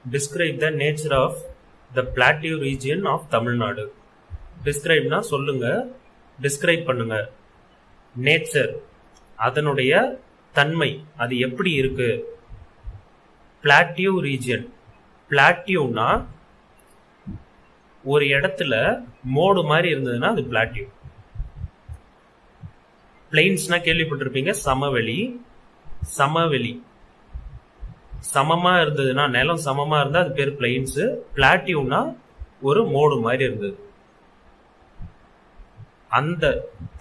Describe the nature of the plateau region of Tamil Nadu. Describeனா சொல்லுங்க, describe பண்ணுங்க. Nature அதனுடைய தன்மை அது எப்படி இருக்கு. Plateau region, plateauனா ஒரு இடத்துல மோடு மாதிரி இருந்ததுன்னா அது plateau. பிளெயின்ஸ்னா கேள்விப்பட்டிருப்பீங்க, சமவெளி. சமவெளி சமமா இருந்ததுன்னா, நிலம் சமமா இருந்தா அது பேர் பிளெயின்ஸ். பிளாட்டியூனா ஒரு மோடு மாதிரி இருந்தது. அந்த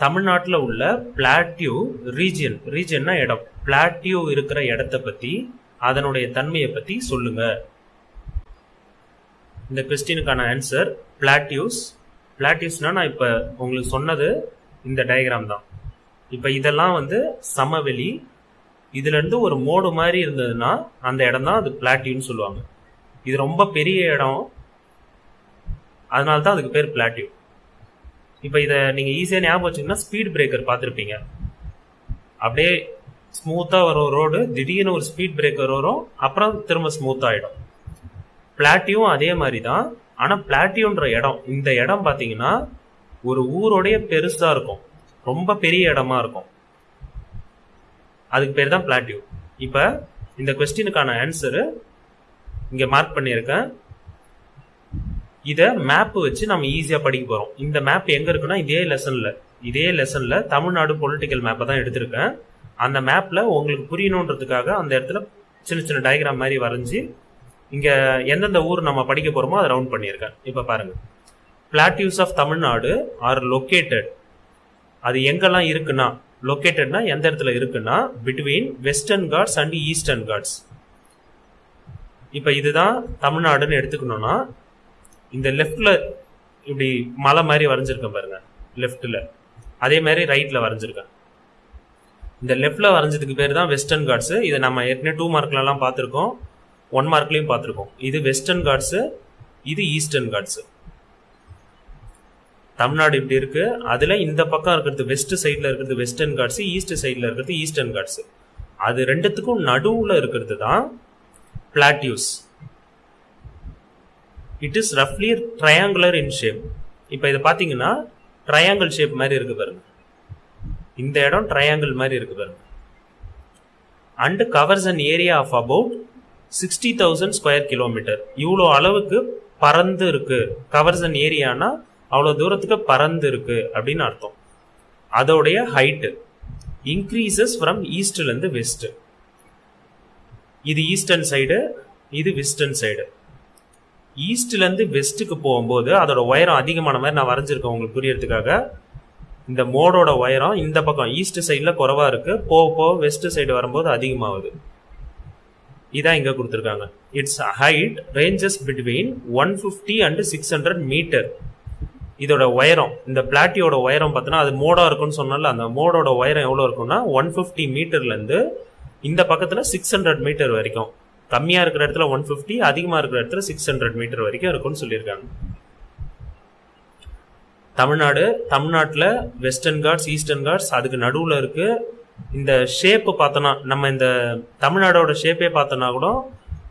தமிழ்நாட்டில் உள்ள பிளாட்டியூ ரீஜியன், ரீஜியன்னா இடம், பிளாட்டியூ இருக்கிற இடத்தை பத்தி அதனுடைய தன்மையை பத்தி சொல்லுங்க. இந்த கொஸ்டினுக்கான ஆன்சர் பிளாட்டியூஸ். பிளாட்டியூஸ்னா நான் இப்ப உங்களுக்கு சொன்னது இந்த டயக்ராம் தான். இப்ப இதெல்லாம் சமவெளி, இதுல இருந்து ஒரு மோடு மாதிரி இருந்ததுன்னா அந்த இடம் தான் அது பிளாட்டியூன்னு சொல்லுவாங்க. இது ரொம்ப பெரிய இடம், அதனால தான் அதுக்கு பேர் பிளாட்டியூ. இப்ப இதை நீங்க ஈஸியா ஞாபகம் வச்சீங்கன்னா ஸ்பீட் பிரேக்கர் பார்த்துருப்பீங்க. அப்படியே ஸ்மூத்தா வரும் ரோடு, திடீர்னு ஒரு ஸ்பீட் பிரேக்கர் வரும், அப்புறம் திரும்ப ஸ்மூத் ஆயிடும். பிளாட்டியும் அதே மாதிரி தான். ஆனா பிளாட்டியூன்ற இடம், இந்த இடம் பாத்தீங்கன்னா ஒரு ஊரோடைய பெருசா இருக்கும், ரொம்ப பெரிய இடமா இருக்கும். அதுக்கு பேர் தான் பிளாட்டியூ. இப்ப இந்த கொஸ்டினுக்கான ஆன்சரு இங்க மார்க் பண்ணியிருக்கேன். இத மேப் வச்சு நம்ம ஈஸியா படிக்க போறோம். இந்த மேப் எங்க இருக்குன்னா இதே லெசன்ல தமிழ்நாடு பொலிட்டிக்கல் மேப்பை தான் எடுத்திருக்கேன். அந்த மேப்ல உங்களுக்கு புரியணுன்றதுக்காக அந்த இடத்துல சின்ன சின்ன டயக்ராம் மாதிரி வரைஞ்சி இங்க எந்தெந்த ஊர் நம்ம படிக்க போறோமோ அதை ரவுண்ட் பண்ணியிருக்கேன். இப்ப பாருங்க, plateaus of Tamil Nadu are located. அது எங்கெல்லாம் இருக்குன்னா, லொக்கேட்டட்னா எந்த இடத்துல இருக்குன்னா between Western Ghats and Eastern Ghats. இப்ப இதுதான் தமிழ்நாடுன்னு எடுத்துக்கணும்னா, இந்த லெஃப்ட்ல இப்படி மலை மாதிரி வரைஞ்சிருக்கேன் பாருங்க, லெஃப்ட்ல. அதே மாதிரி ரைட்ல வரைஞ்சிருக்கேன். இந்த லெஃப்ட்ல வரைஞ்சதுக்கு பேர் தான் வெஸ்டர்ன் காட்ஸ். இதை நம்ம ஏற்கனவே 2 மார்க்ல எல்லாம் பார்த்திருக்கோம், 1 மார்க்லயும் பார்த்திருக்கோம். இது வெஸ்டர்ன் காட்ஸ், இது ஈஸ்டர்ன் காட்ஸ். தமிழ்நாடு இப்படி இருக்கு, அதுல இந்த பக்கம் இருக்கிறது வெஸ்ட் சைட்ல இருக்கிறது வெஸ்டர்ன் காட்ஸ், ஈஸ்ட் சைட்ல இருக்கிறது ஈஸ்டர்ன் காட்ஸ். அது ரெண்டுத்துக்கும் நடுவுல இருக்கிறது தான் பிளாட்டியூஸ். இட் இஸ் ரஃப்லி ட்ரையாங்குலர் இன் ஷேப். இப்ப இதை பாத்தீங்கன்னா ட்ரையாங்கிள் ஷேப் மாதிரி இருக்கு பாருங்க, இந்த இடம் ட்ரையாங்கிள் மாதிரி இருக்கு பாருங்க. And covers an area of about 60,000 square kilometre. இவ்வளோ அளவுக்கு பறந்து இருக்கு. கவர்ஸ் அன் ஏரியானா அவ்வளவு தூரத்துக்கு பறந்து இருக்கு அப்படின்னு அர்த்தம். அதோடைய ஹைட் இன்க்ரீசஸ் ஃப்ரம் ஈஸ்ட்ல இருந்து வெஸ்ட். இது ஈஸ்டர்ன் சைடு, இது வெஸ்டர்ன் சைடு. ஈஸ்ட்ல இருந்து வெஸ்ட்டுக்கு போகும்போது அதோட உயரம் அதிகமான மாதிரி நான் வரைஞ்சிருக்கேன் உங்களுக்கு புரியறதுக்காக. இந்த மோடோட உயரம் இந்த பக்கம் ஈஸ்ட் சைட்ல குறைவா இருக்கு, போக போக வெஸ்ட் சைடு வரும்போது அதிகமாகுது. இதான் இங்க கொடுத்துருக்காங்க. Its height ranges between 150 and 600 metre. இதோட உயரம், இந்த பிளாட்டியோட உயரம் பார்த்தோன்னா அது மோடா இருக்குன்னு சொன்னால, அந்த மோடோட உயரம் எவ்வளவு இருக்கும்னா 150 மீட்டர்ல இருந்து இந்த பக்கத்துல 600 மீட்டர் வரைக்கும். கம்மியா இருக்கிற இடத்துல 150, அதிகமா இருக்கிற இடத்துல 600 மீட்டர் வரைக்கும் இருக்கும்னு சொல்லியிருக்காங்க. தமிழ்நாட்டுல வெஸ்டர்ன் காட்ஸ், ஈஸ்டர்ன் காட்ஸ், அதுக்கு நடுவுல இருக்கு. இந்த ஷேப் பார்த்தோன்னா, நம்ம இந்த தமிழ்நாடோட ஷேப்பே பார்த்தோன்னா கூட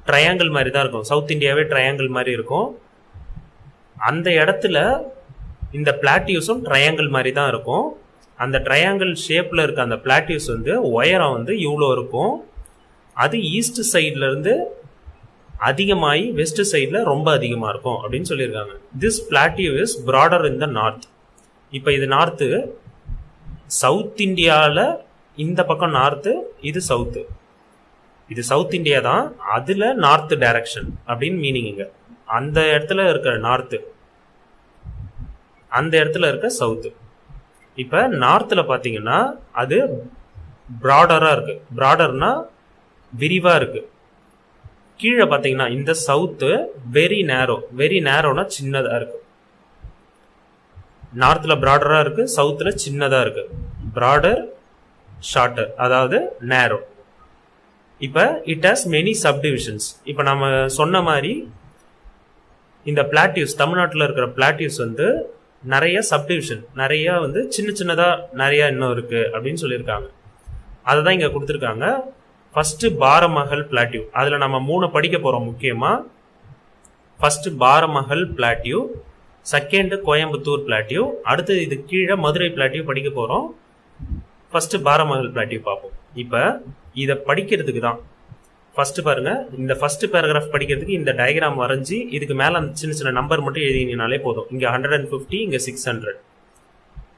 ட்ரையாங்கிள் மாதிரி தான் இருக்கும். சவுத் இந்தியாவே ட்ரையாங்கிள் மாதிரி இருக்கும். அந்த இடத்துல இந்த பிளாட்டியூஸும் ட்ரையாங்கிள் மாதிரி தான் இருக்கும். அந்த ட்ரையாங்கிள் ஷேப்ல இருக்க அந்த பிளாட்டியூஸ் உயரம் இவ்வளோ இருக்கும். அது ஈஸ்ட் சைட்ல இருந்து அதிகமாகி வெஸ்ட் சைட்ல ரொம்ப அதிகமா இருக்கும் அப்படின்னு சொல்லியிருக்காங்க. This plateau is broader in the north. இப்ப இது நார்த்து, சவுத் இந்தியாவில் இந்த பக்கம் நார்த்து, இது சவுத்து. இது சவுத் இந்தியா தான், அதுல நார்த் டைரக்ஷன் அப்படின்னு மீனிங். இங்க அந்த இடத்துல இருக்கிற நார்த்து, அந்த இடத்துல இருக்க சவுத்து. இப்ப நார்த்ல பாத்தீங்கன்னா அது பிராடரா இருக்கு. பிராடர்னா விரிவா இருக்கு. கீழே பாத்தீங்கன்னா இந்த சவுத்து வெரி நேரோ. வெரி நேரோனா சின்னதா இருக்கு. நார்த்ல பிராடரா இருக்கு, சவுத்துல சின்னதா இருக்கு. பிராடர், ஷார்ட்டர், அதாவது நேரோ. இப்ப இட் ஹாஸ் மெனி சப்டிவிஷன்ஸ். இப்ப நம்ம சொன்ன மாதிரி இந்த பிளாட்டியூஸ், தமிழ்நாட்டில் இருக்கிற பிளாட்டியூஸ் நிறைய சப்டிவிஷன், நிறைய சின்ன சின்னதா நிறைய இன்னும் இருக்கு அப்படின்னு சொல்லியிருக்காங்க. அதை தான் இங்க கொடுத்துருக்காங்க. ஃபர்ஸ்ட் பாரமஹல் பிளாட்டியூ, அதுல நம்ம 3 படிக்க போறோம். முக்கியமா first Baramahal plateau, second Coimbatore plateau, அடுத்து இது கீழே மதுரை பிளாட்டியூ படிக்க போறோம். ஃபர்ஸ்ட் பாரமஹல் பிளாட்டியூ பார்ப்போம். இப்ப இதை படிக்கிறதுக்கு தான் ஃபர்ஸ்ட் பாருங்க, இந்த ஃபர்ஸ்ட் பேராகிராஃப் படிக்கிறதுக்கு இந்த டயக்ராம் வரைஞ்சி இதுக்கு மேல சின்ன சின்ன நம்பர் மட்டும் எழுதினாலே போதும். இங்க 150, இங்க 600.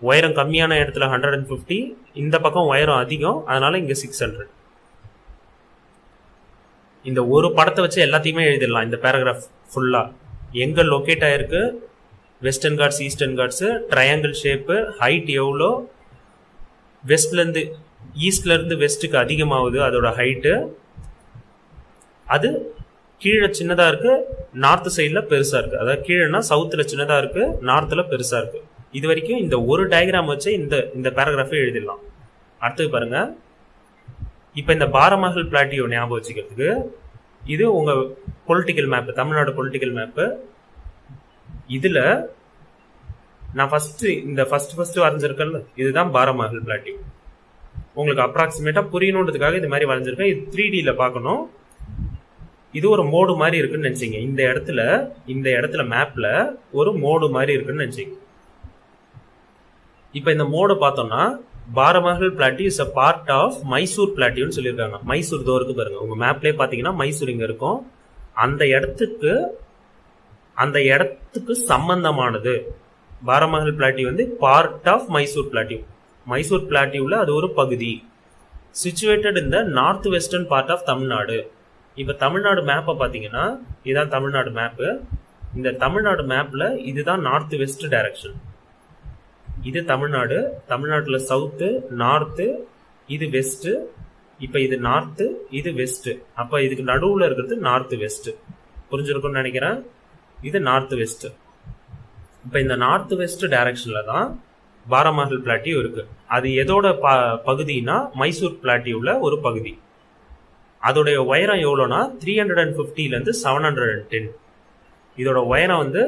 உயரம் கம்மியான இடத்துல 150, இந்த பக்கம் உயரம் அதிகம், அதனால இங்க 600. இந்த ஒரு படத்தை வச்சு எல்லாத்தையுமே எழுதிடலாம். இந்த பேராகிராஃப் ஃபுல்லா எங்க லொக்கேட் ஆயிருக்கு, Western Ghats, Eastern Ghats, triangle shape, height எவ்வளோ, ஈஸ்ட்ல இருந்து வெஸ்ட்டுக்கு அதிகமாகுது அதோட ஹைட்டு, அது கீழே சின்னதா இருக்கு, நார்த் சைட்ல பெருசா இருக்கு. அதாவது கீழேனா சவுத்துல சின்னதா இருக்கு, நார்த்ல பெருசா இருக்கு. இது வரைக்கும் இந்த ஒரு டயக்ராம் வச்சு இந்த பேராகிராஃபை எழுதிடலாம். அடுத்தது பாருங்க, இப்ப இந்த பாரமஹல் பிளாட்டியூ ஞாபகம் வச்சுக்கிறதுக்கு இது உங்க political map, Tamil Nadu political map. இதுல நான் ஃபர்ஸ்ட் வரைஞ்சிருக்கேன்ல, இதுதான் பாரமஹல் பிளாட்டியூ. உங்களுக்கு அப்ராக்சிமேட்டா புரியணுன்றதுக்காக இது மாதிரி வரைஞ்சிருக்கேன். இது 3Dல பார்க்கணும். இது ஒரு மோடு மாதிரி இருக்குன்னு நினைச்சீங்க. இந்த இடத்துல மேப்ல ஒரு மோடு மாதிரி இருக்குன்னு நினைச்சீங்க. இப்ப இந்த மோடு பார்த்தோம்னா Baramahal plateau is a part of Mysore பிளாட்டியூன்னு சொல்லியிருக்காங்க. மைசூர் தோ இருக்கு பாருங்க, உங்க மேப்லயே பாத்தீங்கன்னா மைசூர் இங்க இருக்கும். அந்த இடத்துக்கு சம்பந்தமானது பாரமஹல் பிளாட்டியூ வந்து part of Mysore plateau. Mysore பிளாட்டியூல அது ஒரு பகுதி. Situated in the north western part of Tamil Nadu. இப்ப தமிழ்நாடு மேப்பை பாத்தீங்கன்னா இதுதான் தமிழ்நாடு மேப்பு. இந்த தமிழ்நாடு மேப்ல இதுதான் நார்த் வெஸ்ட் டைரக்ஷன். இது தமிழ்நாட்டுல சவுத்து, நார்த்து, இது வெஸ்ட். இப்ப இது நார்த்து, இது வெஸ்ட். அப்ப இதுக்கு நடுவுல இருக்கிறது நார்த் வெஸ்ட். புரிஞ்சிருக்கும்னு நினைக்கிறேன். இது நார்த் வெஸ்ட். இப்ப இந்த நார்த் வெஸ்ட் டைரக்ஷன்ல தான் பாரமஹல் பிளாட்டியூ இருக்கு. அது எதோட பகுதினா மைசூர் பிளாட்டியூல ஒரு பகுதி. அதோடைய உயரம் எவ்வளோனா 350ல இருந்து 710. இதோட உயரம் வந்து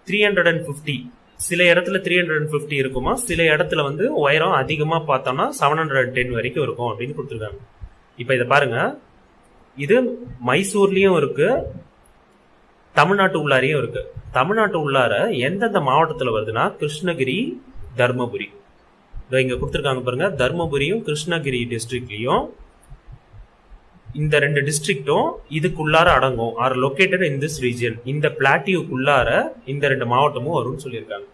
350. சில இடத்துல 350 இருக்குமா, சில இடத்துல வந்து உயரம் அதிகமா பார்த்தோம்னா 710 வரைக்கும் இருக்கும் அப்படின்னு கொடுத்துருக்காங்க. இப்ப இதை பாருங்க, இது மைசூர்லயும் இருக்கு, தமிழ்நாட்டு உள்ளாரையும் இருக்கு. தமிழ்நாட்டு உள்ளார எந்தெந்த மாவட்டத்துல வருதுன்னா கிருஷ்ணகிரி, தர்மபுரி. இங்க கொடுத்துருக்காங்க பாருங்க, தர்மபுரியும் கிருஷ்ணகிரி டிஸ்ட்ரிக்ட்லயும் இந்த 2 டிஸ்ட்ரிக்டும் இதுக்குள்ளார அடங்கும். Are located in this region. இந்த பிளாட்டியூக்குள்ளார இந்த 2 மாவட்டமும் வரும்னு சொல்லியிருக்காங்க.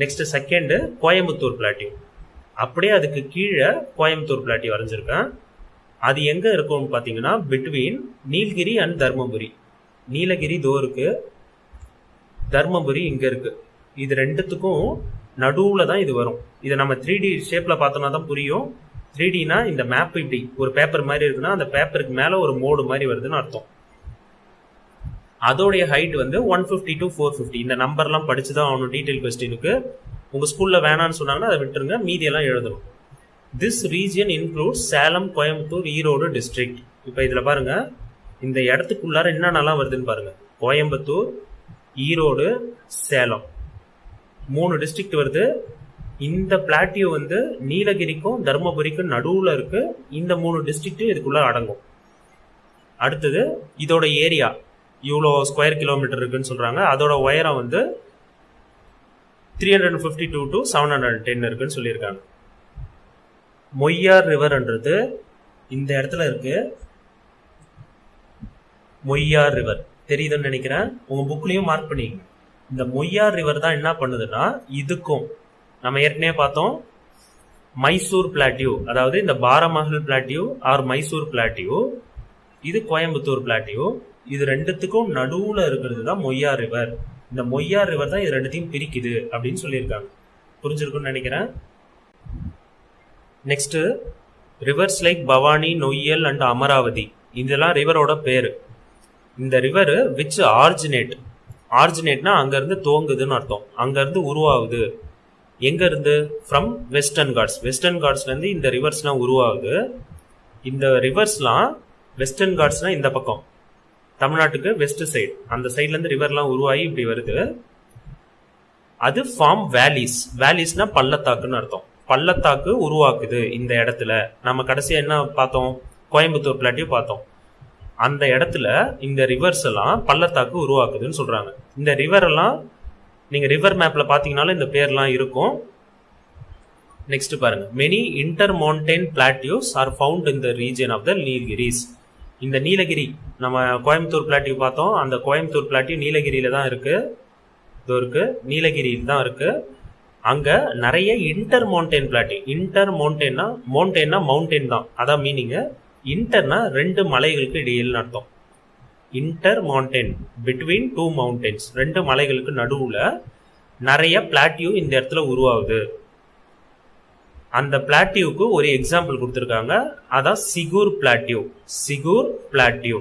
Next second Coimbatore plateau. அப்படியே அதுக்கு கீழே கோயம்புத்தூர் பிளாட்டியூ வரைஞ்சிருக்கேன். அது எங்க இருக்கும்னு பாத்தீங்கன்னா பிட்வீன் நீலகிரி அண்ட் தர்மபுரி. நீலகிரி தோ இருக்கு, தர்மபுரி இங்க இருக்கு. இது ரெண்டுத்துக்கும் நடுவுல தான் இது வரும். இதை நம்ம 3D ஷேப்ல பார்த்தோம்னா தான் புரியும். 3Dனா இந்த மேப் இப்படி ஒரு பேப்பர் மாதிரி இருக்குன்னா அந்த பேப்பருக்கு மேல ஒரு மோடு மாதிரி வருதுன்னு அர்த்தம். அதோடைய ஹைட் வந்து 150 to 450. இந்த நம்பர்லாம் படிச்சுதான் ஆகணும் டீடைல் கொஸ்டினுக்கு. உங்க ஸ்கூல்ல வேணான்னு சொன்னாங்கன்னா அதை விட்டுருங்க, மீதி எல்லாம் எழுதணும். This region includes Salem, Coimbatore, Erode district. இப்ப இதுல பாருங்க, இந்த இடத்துக்குள்ளார என்னென்னலாம் வருதுன்னு பாருங்க. கோயம்புத்தூர், ஈரோடு, சேலம் 3 டிஸ்ட்ரிக்ட் வருது. இந்த பிளாட்டியூ வந்து நீலகிரிக்கும் தர்மபுரிக்கும் நடுவுல இருக்கு. இந்த 3 டிஸ்ட்ரிக்டும் இதுக்குள்ள அடங்கும். அடுத்தது இதோட ஏரியா இவ்வளோ ஸ்கொயர் கிலோமீட்டர் இருக்குன்னு சொல்றாங்க. அதோட உயரம் வந்து 352 to 710 இருக்குன்னு சொல்லியிருக்காங்க. மொய்யார் ரிவர்ன்றது இந்த இடத்துல இருக்கு. மொய்யார் ரிவர் தெரியுதுன்னு நினைக்கிறேன், உங்க புக்லயும் மார்க் பண்ணிக்கங்க. இந்த மொய்யார் ரிவர் தான் என்ன பண்ணுதுன்னா, இதுக்கும் நம்ம ஏற்கனவே பார்த்தோம் மைசூர் பிளாட்டியூ, அதாவது இந்த பாரமஹல் பிளாட்டியூ ஆர் மைசூர் பிளாட்டியூ, இது கோயம்புத்தூர் பிளாட்டியூ, இது ரெண்டுத்துக்கும் நடுவுல இருக்கிறது தான் மொய்யார் ரிவர். இந்த மொய்யார் ரிவர் தான் இது ரெண்டுத்தையும் பிரிக்குது அப்படின்னு சொல்லியிருக்காங்க. புரிஞ்சிருக்கும்னு நினைக்கிறேன். Next rivers like Bhavani, Noyyal and Amaravati, இதெல்லாம் ரிவரோட பேரு. இந்த ரிவர் விச் ஆர்ஜினேட்னா அங்க இருந்து துவங்குதுன்னு அர்த்தம், அங்க இருந்து உருவாகுது. எங்க இருந்து? From Western Ghats. வெஸ்டர்ன் காட்ஸ்ல இருந்து இந்த ரிவர்ஸ்லாம் உருவாகுது. இந்த ரிவர்ஸ்லாம் வெஸ்டர்ன் காட்ஸ்னா இந்த பக்கம் தமிழ்நாட்டுக்கு வெஸ்ட் சைடு, அந்த சைட்ல இருந்து ரிவர்லாம் உருவாகி இப்படி வருது. அது ஃபார்ம் வேலிஸ். வேலிஸ்னா பள்ளத்தாக்குன்னு அர்த்தம். பள்ளத்தாக்கு உருவாக்குது இந்த இடத்துல. நம்ம கடைசியா என்ன பார்த்தோம்? கோயம்புத்தூர் பிளாட்டியூ பார்த்தோம். அந்த இடத்துல இந்த ரிவர்ஸ் எல்லாம் பள்ளத்தாக்கு உருவாக்குதுன்னு சொல்றாங்க. இந்த ரிவர் எல்லாம் நீங்க ரிவர் மேப்ல பாத்தீங்கன்னாலும் இந்த பேர்லாம் இருக்கும். நெக்ஸ்ட் பாருங்க, many inter mountain plateaus are found in the region of the Nilgiris. இந்த நீலகிரி நம்ம கோயம்புத்தூர் பிளாட்டியூ பார்த்தோம், அந்த கோயம்புத்தூர் பிளாட்டியூ நீலகிரியில தான் இருக்கு. இது இருக்கு, நீலகிரியில் தான் இருக்கு. அங்க நிறைய இன்டர் மவுண்டைன் பிளாட்டியூ. இன்டர் மவுண்டைன்னா மவுண்டைன் தான், அதான் மீனிங். இன்டர்னா ரெண்டு மலைகளுக்கு இடையில் அர்த்தம். Inter mountain between two mountains, ரெண்டு மலைகளுக்கு நடுவுல நிறைய பிளாட்டியூ இந்த இடத்துல உருவாகுது. அந்த பிளாட்டியூக்கு ஒரு எக்ஸாம்பிள் கொடுத்துருக்காங்க, அதான் Sigur plateau. Sigur plateau.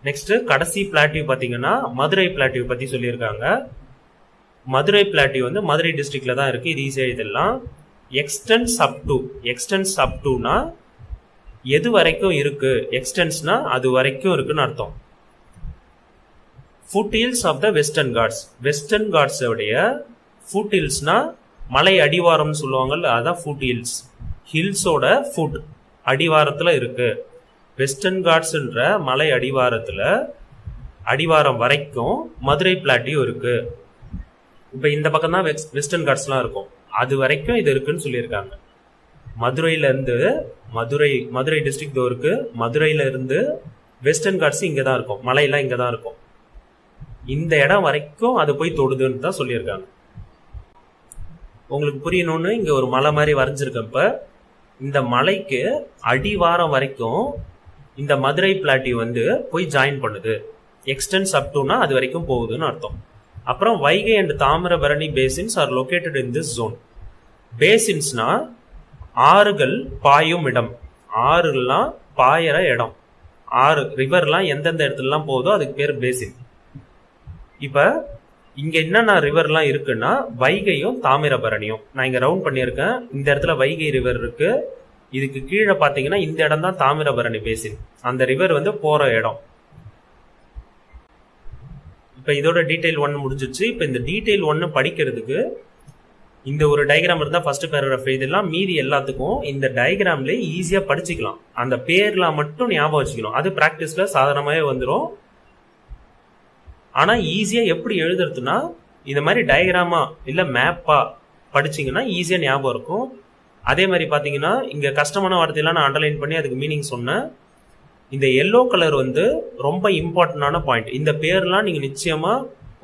Next கடைசி பிளாட்டியூ பாத்தீங்கன்னா மதுரை பிளாட்டியூ பத்தி சொல்லியிருக்காங்க. மதுரை பிளாட்டியூ வந்து மதுரை டிஸ்ட்ரிக்ட்ல தான் இருக்கு, இது ஈஸியா இதெல்லாம். எக்ஸ்டென்ஸ் அப் டுனா எது வரைக்கும் இருக்கு, எக்ஸ்டென்ஸ்னா அது வரைக்கும் இருக்குன்னு அர்த்தம். Foot hills of the Western Ghats. Western Ghats உடைய ஃபுட் ஹில்ஸ்னா மலை அடிவாரம்னு சொல்லுவாங்கல்ல, அதான் ஃபுட் ஹில்ஸ். ஹில்ஸோட ஃபுட் அடிவாரத்துல இருக்கு. வெஸ்டர்ன் காட்ஸ்ன்ற மலை அடிவாரம் வரைக்கும் மதுரை பிளாட்டியூ இருக்கு. இப்ப இந்த பக்கம் தான் வெஸ்டர்ன் காட்ஸ்லாம் இருக்கும், அது வரைக்கும் இது இருக்குன்னு சொல்லியிருக்காங்க. மதுரையில இருந்து மதுரை டிஸ்ட்ரிக்ட் இருக்கு, மதுரையில இருந்து வெஸ்டர்ன் காட்ஸ் இங்க தான் இருக்கும், மலையெல்லாம் இங்க தான் இருக்கும். இந்த இடம் வரைக்கும் அது போய் தொடுதுன்னு தான் சொல்லியிருக்காங்க. உங்களுக்கு புரியணும்னு இங்க ஒரு மலை மாதிரி வரைஞ்சிருக்கப்ப, இந்த மலைக்கு அடிவாரம் வரைக்கும் இந்த மதுரை பிளாட்டியூ வந்து போய் ஜாயின் பண்ணுது. எக்ஸ்டென்ஸ் அப் டுனா அது வரைக்கும் போகுதுன்னு அர்த்தம். அப்புறம் Vaigai and Thamirabarani basins are located in this zone. பேசின்ஸ்னா ஆறுகள் பாயும் இடம், ஆறுலாம் பாயற இடம். ஆறு ரிவர்லாம் எந்தெந்த இடத்துலலாம் போகுதோ அதுக்கு பேர் பேசின். இப்ப இங்க என்னென்ன ரிவர்லாம் இருக்குன்னா வைகையும் தாமிரபரணியும். நான் இங்க ரவுண்ட் பண்ணியிருக்கேன், இந்த இடத்துல வைகை ரிவர் இருக்கு, இதுக்கு கீழே பாத்தீங்கன்னா இந்த இடம் தான் தாமிரபரணி பேசின், அந்த ரிவர் வந்து போற இடம். இப்ப இதோட டீடைல் 1 முடிஞ்சிச்சு. இப்ப இந்த டீடைல் 1 படிக்கிறதுக்கு இந்த ஒரு டயக்ராம் இருந்தா ஃபர்ஸ்ட் பேராகிராஃப் இதெல்லாம், மீதி எல்லாத்துக்கும் இந்த டயக்ராம்ல ஈஸியா படிச்சுக்கலாம். அந்த பேர்லாம் மட்டும் ஞாபகம் வச்சுக்கணும், அது பிராக்டிஸ்ல சாதாரணமாவே வந்துடும். ஆனா ஈஸியா எப்படி எழுதுறதுன்னா இந்த மாதிரி டயக்ராமா இல்ல மேப்பா படிச்சீங்கன்னா ஈஸியா ஞாபகம் இருக்கும். அதே மாதிரி பாத்தீங்கன்னா இங்க கஷ்டமான வார்த்தையெல்லாம் நான் அண்டர்லைன் பண்ணி அதுக்கு மீனிங் சொன்னேன். இந்த எல்லோ கலர் வந்து ரொம்ப இம்பார்ட்டன்டான பாயிண்ட். இந்த பேர்லாம் நீங்க நிச்சயமா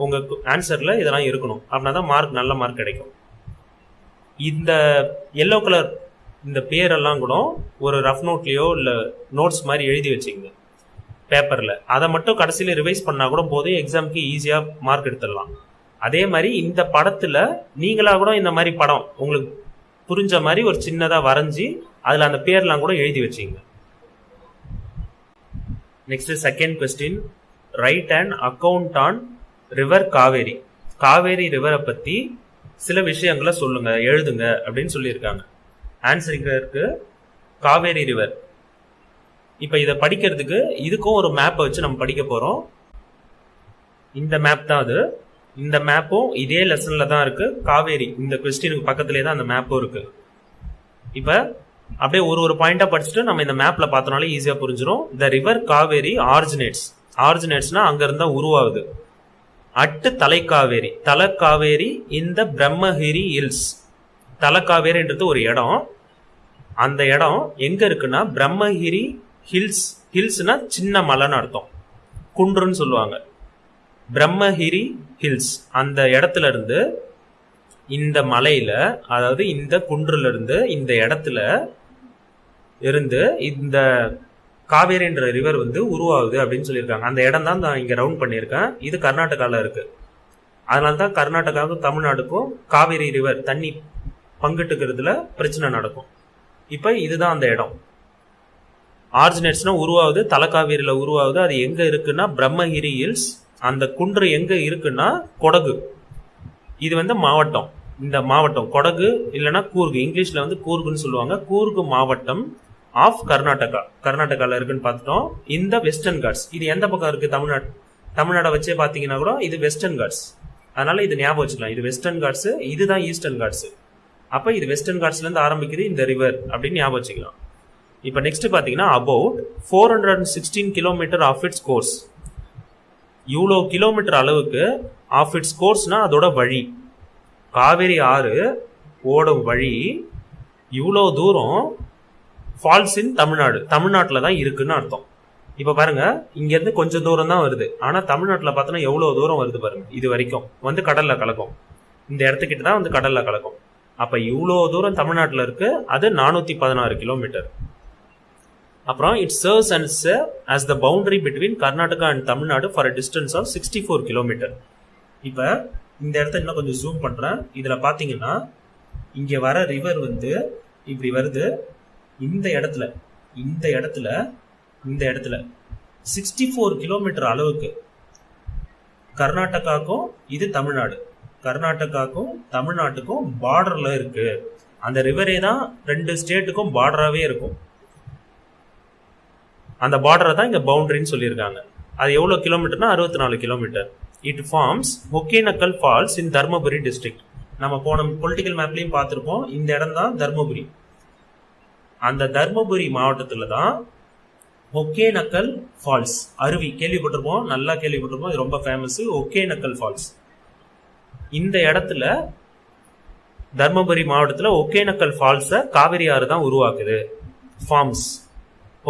உங்க ஆன்சர்ல இதெல்லாம் இருக்கணும், அப்படின்னா மார்க் நல்ல மார்க் கிடைக்கும். இந்த எல்லோ கலர் இந்த பேரெல்லாம் கூட ஒரு ரஃப் நோட்லயோ இல்ல நோட்ஸ் மாதிரி எழுதி வச்சுங்க பேப்பர்ல, அதை மட்டும் கடைசியில ரிவைஸ் பண்ணா கூட போதும், எக்ஸாமுக்கு ஈஸியா மார்க் எடுத்துடலாம். அதே மாதிரி இந்த படத்துல நீங்களா கூட இந்த மாதிரி படம் உங்களுக்கு புரிஞ்ச மாதிரி ஒரு சின்னதா வரைஞ்சி அதுல அந்த பேர்லாம் கூட எழுதி வச்சுங்க. Next second question, write and account on river Kaveri. Kaveri ரிவரை பத்தி சில விஷயங்களை சொல்லுங்க, எழுதுங்க அப்படின்னு சொல்லியிருக்காங்க. ஆன்சருக்கு காவேரி ரிவர். இப்ப இதை படிக்கிறதுக்கு இதுக்கும் ஒரு மேப்பை வச்சு நம்ம படிக்க போறோம். இந்த மேப் தான் அது. இந்த மேப்பும் இதே லெசன்ல தான் இருக்கு. காவேரி இந்த கொஸ்டினுக்கு பக்கத்திலே தான் அந்த மேப்பும் இருக்கு. இப்ப அப்படியே ஒரு பாயிண்டா படிச்சுட்டு நம்ம இந்த மேப்ல பார்த்தோம்னாலே ஈஸியா புரிஞ்சிடும். த ரிவர் காவேரி ஆரிஜினேட்ஸ்னா அங்க இருந்தா உருவாகுது. அட்டு தலைக்காவேரி, தலைக்காவேரி இந்த பிரம்மகிரி ஹில்ஸ். தலைக்காவேரின்றது ஒரு இடம், அந்த இடம் எங்க இருக்குன்னா பிரம்மகிரி ஹில்ஸ். ஹில்ஸ்னா சின்ன மலைன்னு அர்த்தம், குன்றுன்னு சொல்லுவாங்க. பிரம்மகிரி ஹில்ஸ் அந்த இடத்துல இருந்து இந்த மலையில, அதாவது இந்த குன்றுல இருந்து இந்த இடத்துல இருந்து இந்த காவேரின்ற ரிவர் வந்து உருவாகுது அப்படின்னு சொல்லியிருக்காங்க. அந்த இடம் தான் நான் இங்க ரவுண்ட் பண்ணியிருக்கேன். இது கர்நாடகால இருக்கு. அதனால்தான் கர்நாடகாவுக்கும் தமிழ்நாடுக்கும் காவேரி ரிவர் தண்ணி பங்கிட்டுக்கிறதுல பிரச்சனை நடக்கும். இப்ப இதுதான் அந்த இடம். ஆரிஜினேட்ஸ்னா உருவாகுது, தலைக்காவேரியில உருவாகுது. அது எங்க இருக்குன்னா பிரம்மகிரி ஹில்ஸ். அந்த குன்று எங்க இருக்குன்னா கொடகு. இது வந்து மாவட்டம். இந்த மாவட்டம் கொடகு இல்லைன்னா கூர்கு, இங்கிலீஷ்ல வந்து கூர்குன்னு சொல்லுவாங்க. கூர்கு மாவட்டம் ஆஃப் கர்நாடகா, கர்நாடகால இருக்குன்னு பார்த்துட்டோம். இந்த வெஸ்டர்ன் காட்ஸ் இது எந்த பக்கம் இருக்கு? தமிழ்நாடை வச்சே பாத்தீங்கன்னா கூட இது வெஸ்டர்ன் காட்ஸ். அதனால இது ஞாபகம் வச்சுக்கலாம், இது வெஸ்டர்ன் காட்ஸ், இதுதான் ஈஸ்டர்ன் காட்ஸ். அப்ப இது வெஸ்டர்ன் காட்ஸ்ல இருந்து ஆரம்பிக்குது இந்த ரிவர் அப்படின்னு ஞாபகம் வச்சுக்கலாம். இப்போ நெக்ஸ்ட் பார்த்தீங்கன்னா about 416 kilometre of its course. இவ்வளோ கிலோமீட்டர் அளவுக்கு ஆஃப் இட்ஸ் கோர்ஸ்னா அதோட வழி, காவேரி ஆறு ஓடும் வழி இவ்வளோ தூரம் ஃபால்ஸ் இன் தமிழ்நாடு, தமிழ்நாட்டில் தான் இருக்குன்னு அர்த்தம். இப்போ பாருங்க, இங்கேருந்து கொஞ்சம் தூரம் தான் வருது, ஆனால் தமிழ்நாட்டில் பார்த்தோன்னா எவ்வளோ தூரம் வருது பாருங்க. இது வரைக்கும் வந்து கடலில் கலக்கும், இந்த இடத்துக்கிட்ட தான் வந்து கடலில் கலக்கும். அப்போ இவ்வளோ தூரம் தமிழ்நாட்டில் இருக்கு, அது 416 கிலோமீட்டர். அப்புறம் it serves as the boundary between Karnataka and Tamil Nadu for a distance of 64 kilometre. இப்போ இந்த இடத்த இன்னும் கொஞ்சம் ஜூம் பண்ணுறேன். இதில் பார்த்தீங்கன்னா இங்கே வர ரிவர் வந்து இப்படி வருது. இந்த இடத்துல 64 கிலோமீட்டர் அளவுக்கு கர்நாடகாக்கும், இது தமிழ்நாடு, கர்நாடகாக்கும் தமிழ்நாட்டுக்கும் பார்டர்ல இருக்கு. அந்த ரிவரே தான் 2 ஸ்டேட்டுக்கும் பார்டராகவே இருக்கும். அந்த பார்டரை தான் இங்கே பவுண்டரின்னு சொல்லியிருக்காங்க. அது எவ்வளோ கிலோமீட்டர்னா 64 kilometre. It forms Hogenakkal falls in Dharmapuri district. நம்ம போன பொலிட்டிக்கல் மேப்லையும் பார்த்துருப்போம், இந்த இடம் தான் தர்மபுரி. அந்த தர்மபுரி மாவட்டத்தில் தான் ஒகேனக்கல் ஃபால்ஸ், அருவி கேள்விப்பட்டிருப்போம், நல்லா கேள்விப்பட்டிருப்போம், இது ரொம்ப ஃபேமஸ் ஒகேனக்கல் ஃபால்ஸ். இந்த இடத்துல தர்மபுரி மாவட்டத்தில் ஒகேனக்கல் ஃபால்ஸை காவிரி ஆறு தான் உருவாக்குது. Forms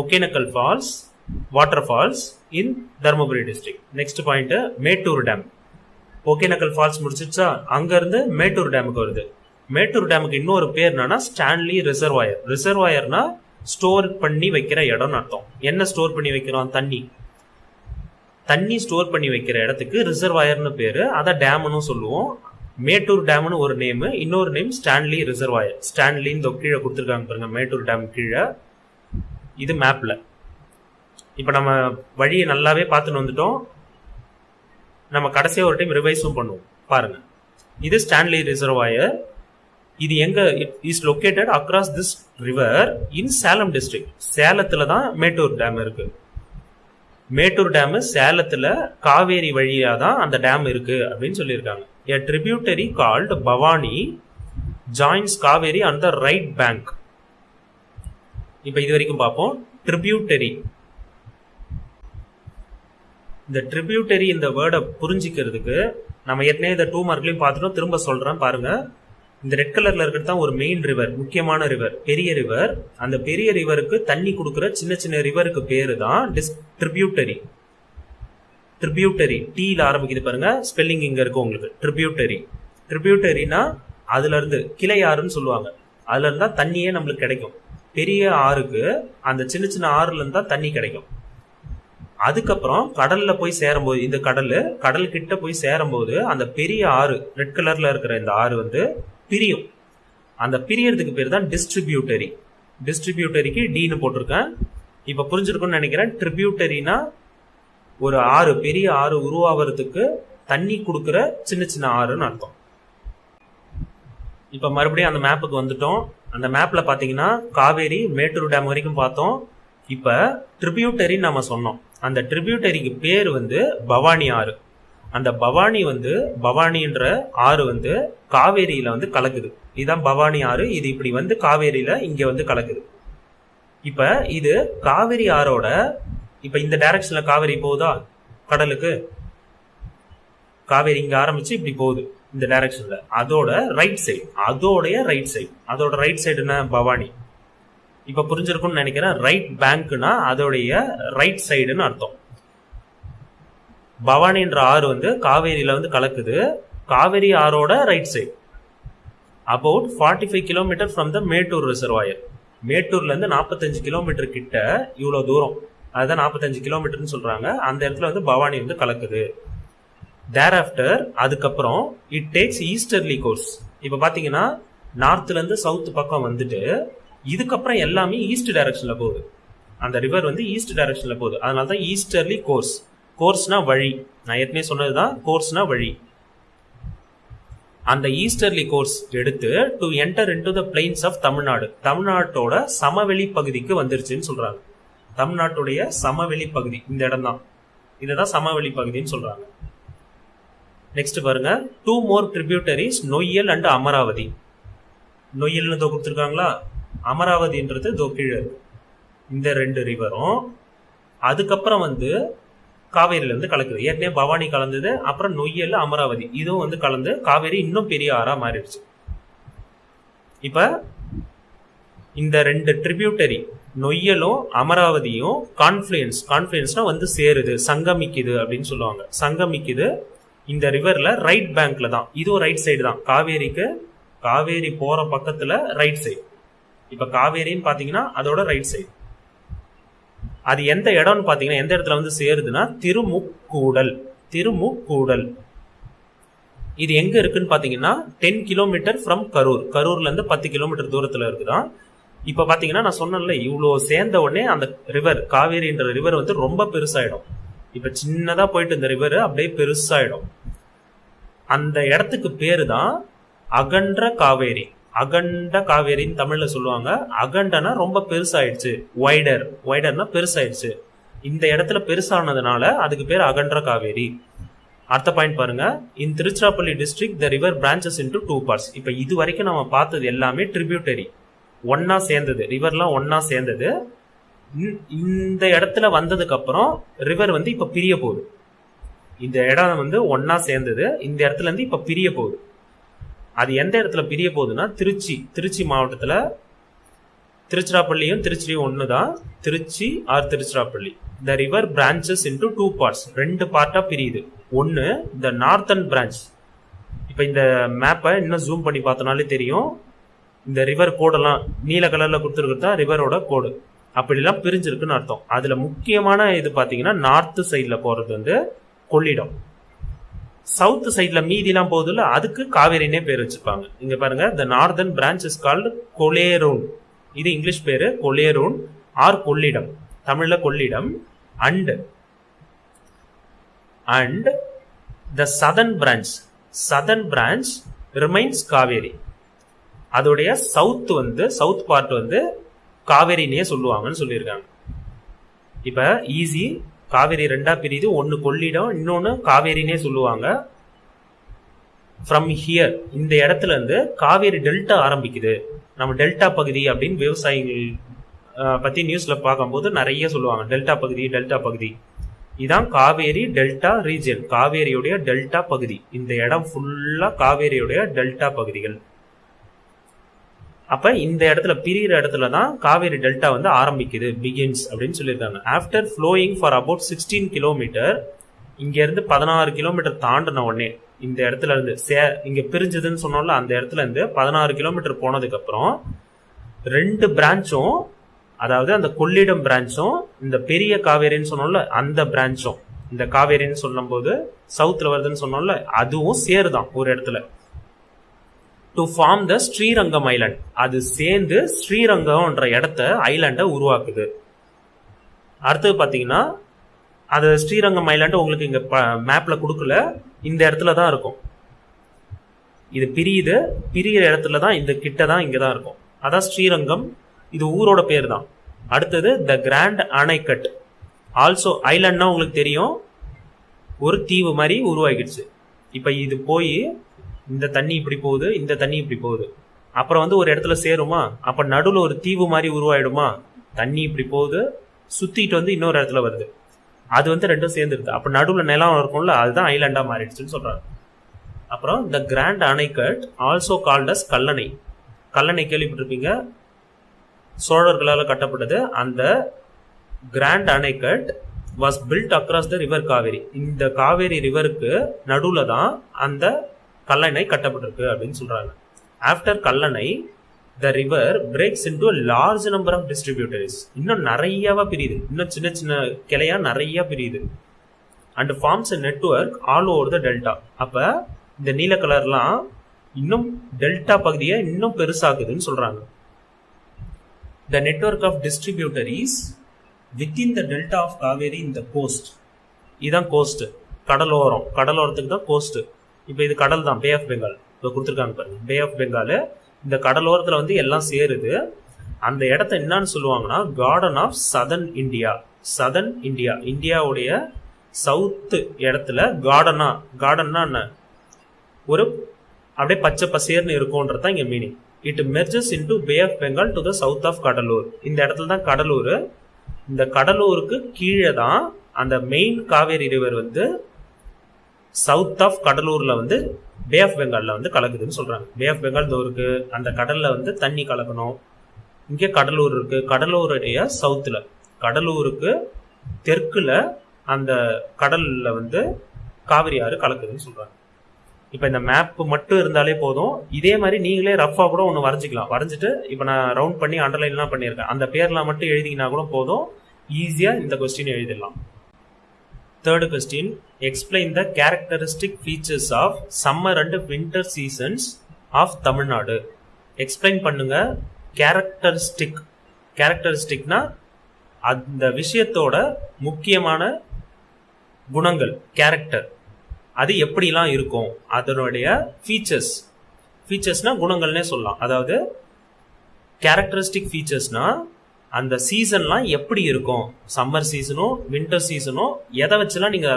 Hogenakkal falls, water falls in Dharmapuri district. Next point Mettur dam. Hogenakkal falls முடிச்சிச்சா, அங்கிருந்து மேட்டூர் டேமுக்கு வருது. மேட்டூர் டேமுக்கு இன்னொரு பேர் என்னன்னா ஸ்டான்லி ரிசர்வாயர். ரிசர்வாயர்னா ஸ்டோர் பண்ணி வைக்கிற இடம்னு அர்த்தம். என்ன ஸ்டோர் பண்ணி வைக்கிறோம்? தண்ணி ஸ்டோர் பண்ணி வைக்கிற இடத்துக்கு ரிசர்வாயர்னு பேரு, அதை டேம்னு சொல்லுவோம். மேட்டூர் டேம்னு ஒரு நேம், இன்னொரு நேம் ஸ்டான்லி ரிசர்வாயர். ஸ்டான்லின்னு கீழே கொடுத்துருக்காங்க பாருங்க, மேட்டூர் டேம் கீழே. இது மேப்ல. இப்போ நம்ம வழியை நல்லாவே பார்த்துட்டு வந்துட்டோம். நம்ம கடைசியாக ஒரு டைம் ரிவைஸும் பண்ணுவோம் பாருங்க. இது ஸ்டான்லி ரிசர்வாயர். இது எங்க is located across this river in Salem district. சேலத்துல தான் மேட்டூர் டேம் இருக்கு. மேட்டூர் டேம் சேலத்துல காவேரி வழியா தான் அந்த டேம் இருக்கு அப்படின்னு சொல்லியிருக்காங்க. A tributary called Bhavani joins Kaveri on the right bank. இப்போ இது வரைக்கும் பார்ப்போம். ட்ரிபியூட்டரி, இந்த ட்ரிபியூட்டரி இந்த வேர்டை புரிஞ்சிக்கிறதுக்கு நம்ம ஏற்கனவே இந்த 2 மார்க்லையும் பார்த்துட்டோம், திரும்ப சொல்றேன் பாருங்க. இந்த ரெட் கலர்ல இருக்கிறது தான் ஒரு மெயின் ரிவர், முக்கியமான ரிவர், பெரிய ரிவர். அந்த பெரிய ரிவருக்கு தண்ணி கொடுக்குற சின்ன சின்ன ரிவருக்கு பேரு தான் ட்ரிபியூட்டரி. ட்ரிபியூட்டரி டீல ஆரம்பிக்குது பாருங்க, ஸ்பெல்லிங் இங்க இருக்கு உங்களுக்கு. ட்ரிபியூட்டரினா அதுல இருந்து கிளை ஆறுன்னு சொல்லுவாங்க, அதுல இருந்தா தண்ணியே நம்மளுக்கு கிடைக்கும். பெரிய ஆறுக்கு அந்த சின்ன சின்ன ஆறுல இருந்தா தண்ணி கிடைக்கும். அதுக்கப்புறம் கடல்ல போய் சேரும்போது, இந்த கடல் கிட்ட போய் சேரும்போது அந்த பெரிய ஆறு ரெட் கலர்ல இருக்கிற இந்த ஆறு வந்து பிரியும். அந்த பிரியறதுக்கு பேர் தான் டிஸ்ட்ரிபியூட்டரி. டிஸ்ட்ரிபியூட்டரிக்கு டீன்னு போட்டிருக்கேன். இப்ப புரிஞ்சிருக்கும்னு நினைக்கிறேன். ட்ரிபியூட்டரினா ஒரு ஆறு, பெரிய ஆறு உருவாகிறதுக்கு தண்ணி கொடுக்குற சின்ன சின்ன ஆறுன்னு அர்த்தம். இப்ப மறுபடியும் அந்த மேப்புக்கு வந்துட்டோம். அந்த மேப்ல பாத்தீங்கன்னா காவேரி மேட்டூர் டேம் வரைக்கும் பார்த்தோம். இப்ப ட்ரிபியூட்டரின்னு நம்ம சொன்னோம். அந்த ட்ரிபியூட்டரிக்கு பேர் வந்து பவானி ஆறு. அந்த பவானின்ற ஆறு வந்து காவேரியில வந்து கலக்குது. இதுதான் பவானி ஆறு. இது இப்படி வந்து காவேரியில இங்க வந்து கலக்குது. இப்ப இது காவேரி ஆறோட, இப்ப இந்த டைரக்ஷன்ல காவேரி போகுதா கடலுக்கு, காவேரி இங்க ஆரம்பிச்சு இப்படி போகுது இந்த டைரக்ஷன்ல. அதோட ரைட் சைடு என்ன? பவானி. இப்ப புரிஞ்சிருக்கும்னு நினைக்கிறேன். ரைட் பேங்க்னா அதோடைய ரைட் சைடுன்னு அர்த்தம். பவானின்ற ஆறு வந்து காவேரியில வந்து கலக்குது. காவேரி ஆறோட right side about 45 kilometre from the Mettur reservoir. மேட்டூர்ல இருந்து 45 கிலோமீட்டர் கிட்ட இவ்வளவு தூரம், அதுதான் 45 கிலோமீட்டர்னு சொல்றாங்க. அந்த இடத்துல வந்து பவானி வந்து கலக்குது. தேர்ஆஃப்டர் அதுக்கப்புறம் இட் டேக்ஸ் ஈஸ்டர்லி கோர்ஸ். இப்ப பாத்தீங்கன்னா நார்த்ல இருந்து சவுத் பக்கம் வந்துட்டு இதுக்கப்புறம் எல்லாமே ஈஸ்ட் டைரக்ஷன்ல போகுது. அந்த ரிவர் வந்து ஈஸ்ட் டைரக்ஷன்ல போகுது. அதனாலதான் ஈஸ்டர்லி கோர்ஸ். கோர்ஸ்னா வழி, நான் ஏற்கனவே சொன்னதுதான். கோர்ஸ்னா வழி. அந்த ஈஸ்டர்லி கோர்ஸ் எடுத்து to enter into the plains of Tamil Nadu, தமிழ்நாட்டோட சமவெளி பகுதிக்கு வந்துருச்சுன்னு சொல்றாங்க. தமிழ்நாட்டுடைய சமவெளி பகுதி இந்த இடம் தான், இதுதான் சமவெளி பகுதின்னு சொல்றாங்க. நெக்ஸ்ட் பாருங்க, 2 more tributaries, Noyyal and Amaravathi. நொய்யல்னு கொடுத்துருக்காங்களா, அமராவதின்றது கீழே இருக்கு. இந்த 2 ரிவரும். அதுக்கப்புறம் வந்து காவேரியில இருந்து கலக்குது. ஏற்கனவே பவானி கலந்தது, அப்புறம் நொய்யல், அமராவதி இதுவும் வந்து கலந்து காவேரி இன்னும் பெரிய ஆறா மாறிடுச்சு. இப்ப இந்த 2 ட்ரிபியூட்டரி நொய்யலும் அமராவதியும் கான்ஃப்ளூயன்ஸ்னா வந்து சேருது, சங்கமிக்குது அப்படின்னு சொல்லுவாங்க. சங்கமிக்குது இந்த ரிவர்ல ரைட் பேங்க்ல தான். இதுவும் ரைட் சைடு தான். காவேரி போற பக்கத்துல ரைட் சைடு. இப்ப காவேரின்னு பாத்தீங்கன்னா அதோட ரைட் சைடு. அது எந்த இடம்னு பாத்தீங்கன்னா, எந்த இடத்துல வந்து சேருதுன்னா திருமுக்கூடல். இது எங்க இருக்குன்னு பாத்தீங்கன்னா 10 கிலோமீட்டர் ஃப்ரம் கரூர்ல இருந்து 10 கிலோமீட்டர் தூரத்துல இருக்குதான். இப்ப பாத்தீங்கன்னா நான் சொன்னேன்ல, இவ்வளவு சேர்ந்த உடனே அந்த ரிவர் காவேரின்ற ரிவர் வந்து ரொம்ப பெருசாயிடும். இப்ப சின்னதா போயிட்டு இந்த ரிவர் அப்படியே பெருசாயிடும். அந்த இடத்துக்கு பேரு தான் அகன்ற காவேரின்னு தமிழ்ல சொல்லுவாங்க. அகண்டனா ரொம்ப பெருசாயிடுச்சு, வைடர்னா பெருசாயிடுச்சு. இந்த இடத்துல பெருசானதுனால அதுக்கு பேர் அகன்ற காவேரி. அடுத்த பாயிண்ட் பாருங்க. In Tiruchirappalli district the river branches into 2 parts. இப்ப இது வரைக்கும் நம்ம பார்த்தது எல்லாமே ட்ரிபியூட்டரி, ஒன்னா சேர்ந்தது, ரிவர்லாம் ஒன்னா சேர்ந்தது. இந்த இடத்துல வந்ததுக்கு அப்புறம் ரிவர் வந்து இப்ப பிரிய போகுது. இந்த இடம் வந்து ஒன்னா சேர்ந்தது, இந்த இடத்துல இருந்து இப்ப பிரிய போகுது. அது எந்த இடத்துல பிரிய போகுதுன்னா திருச்சி மாவட்டத்துல திருச்சிராப்பள்ளியும் திருச்சியும் ஒண்ணுதான். திருச்சிராப்பள்ளி. த ரிவர் பிரான்ச்சஸ் இன்டு 2 பார்ட்ஸ். 2 பார்ட்டா பிரியுது. ஒன்னு த நார்த்தன் பிரான்ச். இப்ப இந்த மேப்பை இன்னும் ஜூம் பண்ணி பார்த்தோம்னாலே தெரியும். இந்த ரிவர் கோடெல்லாம் நீல கலர்ல கொடுத்துருக்கிறதா ரிவரோட கோடு. அப்படிலாம் பிரிஞ்சிருக்குன்னு அர்த்தம். அதுல முக்கியமான இது பாத்தீங்கன்னா நார்த் சைட்ல போறது வந்து கொள்ளிடம். சவுத் சைட்ல மீதிலாம் போகுதுல, அதுக்கு காவேரினே பேர் வச்சிருப்பாங்க. இங்க பாருங்க, the northern branch is called Coleroon. இது இங்கிலீஷ் பேரு கொலேரூன் ஆர் கொள்ளிடம், தமிழ்ல Kollidam. And the southern branch remains Kaveri. அதோடைய சவுத் பார்ட் வந்து காவேரினே சொல்லுவாங்கன்னு சொல்லியிருக்காங்க. இப்ப ஈஸி, காவேரி 2ஆ பிரியுது. ஒன்னு கொள்ளிடம், இன்னொன்னு காவேரினே சொல்லுவாங்க. ஃப்ரம் ஹியர், இந்த இடத்துல இருந்து காவேரி டெல்டா ஆரம்பிக்குது. நம்ம டெல்டா பகுதி அப்படின்னு விவசாயிகள் பத்தி நியூஸ்ல பார்க்கும்போது நிறைய சொல்லுவாங்க, டெல்டா பகுதி. இதான் காவேரி டெல்டா ரீஜன், காவேரியுடைய டெல்டா பகுதி. இந்த இடம் ஃபுல்லா காவேரியுடைய டெல்டா பகுதிகள். அப்ப இந்த இடத்துல பிரியிற இடத்துல தான் காவேரி டெல்டா வந்து ஆரம்பிக்குது, பிகின்ஸ் அப்படின்னு சொல்லியிருக்காங்க. After flowing for about 16 kilometre, இங்க இருந்து 16 கிலோமீட்டர் தாண்டின உடனே இந்த இடத்துல இருந்து இங்க பிரிஞ்சதுன்னு சொன்னோம்ல, அந்த இடத்துல இருந்து 16 கிலோமீட்டர் போனதுக்கு அப்புறம் 2 பிரான்ச்சும், அதாவது அந்த கொள்ளிடம் பிரான்ச்சும் இந்த பெரிய காவேரின்னு சொன்னோம்ல அந்த பிரான்ச்சும், இந்த காவேரின்னு சொல்லும் போது சவுத்ல வருதுன்னு சொன்னோம்ல, அதுவும் சேருதான் ஒரு இடத்துல. To form the Srirangam island. அது சேர்ந்து ஸ்ரீரங்கம்ன்ற இடத்த ஐலாண்ட உருவாக்குது. அடுத்தது பாத்தீங்கன்னா, அது ஸ்ரீரங்கம் ஐலாண்ட் உங்களுக்கு இங்க மேப்ல கொடுக்கல, இந்த இடத்துல தான் இருக்கும். இது பிரியிற இடத்துல தான், இந்த கிட்ட தான், இங்கதான் இருக்கும். அதான் ஸ்ரீரங்கம். இது ஊரோட பேர் தான். அடுத்தது த கிராண்ட் அணைக்கட். ஆல்சோ ஐலாண்ட்னா உங்களுக்கு தெரியும், ஒரு தீவு மாதிரி உருவாக்கிடுச்சு. இப்ப இது போய் இந்த தண்ணி இப்படி போகுது, இந்த தண்ணி இப்படி போகுது, அப்புறம் வந்து ஒரு இடத்துல சேருமா, அப்ப நடுவுல ஒரு தீவு மாதிரி உருவாயிடுமா, தண்ணி இப்படி போகுது, சுத்திட்டு வந்து இன்னொரு இடத்துல வருது, அது வந்து ரெண்டும் சேர்ந்துருது. அப்ப நடுவுல நிலம் இருக்கும்ல, அதுதான் ஐலாண்டா மாறிடுச்சுன்னு சொல்றாங்க. அப்புறம் the Grand Anicut also called as Kallanai கேள்விப்பட்டிருப்பீங்க, சோழர்களால் கட்டப்பட்டது. அந்த Grand Anicut was built across the river Kaveri. இந்த காவேரி ரிவருக்கு நடுவுல தான் அந்த கல்லணை கட்டப்பட்டிருக்கு அப்படின்னு சொல்றாங்க. After Kallanai, the river breaks into large number of distributaries. இன்னும் நிறையவா பிரியுது, இன்னும் சின்ன சின்ன கிளையா நிறைய பிரியுது. And forms a network all over the delta. அப்ப இந்த நீல கலர்லாம் இன்னும் டெல்டா பகுதியை இன்னும் பெருசாகுதுன்னு சொல்றாங்க. The network of distributaries within the delta of Kaveri in the coast. இதுதான் கோஸ்ட், கடலோரத்துக்கு தான் கோஸ்ட். இப்போ இது கடல் தான், பே ஆஃப் பெங்கால். இப்போ கொடுத்துருக்காங்க பாருங்க, பே ஆஃப் பெங்கால். இந்த கடலோரத்தில் வந்து எல்லாம் சேருது. அந்த இடத்த என்னன்னு சொல்லுவாங்கன்னா கார்டன் ஆஃப் சதர்ன் இந்தியா. இந்தியாவுடைய சவுத் இடத்துல கார்டன்னா என்ன, ஒரு அப்படியே பச்சை பசேர்னு இருக்கும்ன்றது தான் இங்க meaning. It merges into bay of Bengal to the south of Cuddalore. இந்த இடத்துல தான் கடலூர், இந்த கடலூருக்கு கீழே தான் அந்த மெயின் காவேரி ரிவர் வந்து சவுத் ஆஃப் கடலூர்ல வந்து பே ஆஃப் பெங்கால்ல வந்து கலக்குதுன்னு சொல்றாங்க. பே ஆஃப் பெங்கால் இருக்கு, அந்த கடல்ல வந்து தண்ணி கலக்கணும். இங்கே கடலூர் இருக்கு, கடலூருடைய சவுத்துல, கடலூருக்கு தெற்குல அந்த கடல்ல வந்து காவிரி ஆறு கலக்குதுன்னு சொல்றாங்க. இப்ப இந்த மேப் மட்டும் இருந்தாலே போதும். இதே மாதிரி நீங்களே ரஃபா கூட ஒன்று வரைஞ்சிக்கலாம். வரைஞ்சிட்டு இப்ப நான் ரவுண்ட் பண்ணி அண்டர்லைன்லாம் பண்ணியிருக்கேன், அந்த பேர்லாம் மட்டும் எழுதிங்கன்னா கூட போதும், ஈஸியா இந்த கொஸ்டின் எழுதிடலாம். Third question, explain the characteristic features of summer and winter seasons of Tamil Nadu. Explain பண்ணுங்க கேரக்டரிஸ்டிக்னா அந்த விஷயத்தோட முக்கியமான குணங்கள், கேரக்டர், அது எப்படிலாம் இருக்கும், அதனுடைய ஃபீச்சர்ஸ்னா குணங்கள்னே சொல்லலாம். அதாவது கேரக்டரிஸ்டிக் ஃபீச்சர்ஸ்னா அந்த சீசன்லாம் எப்படி இருக்கும், சம்மர் சீசனும் வின்டர் சீசனும் எதை வச்சுலாம் நீங்க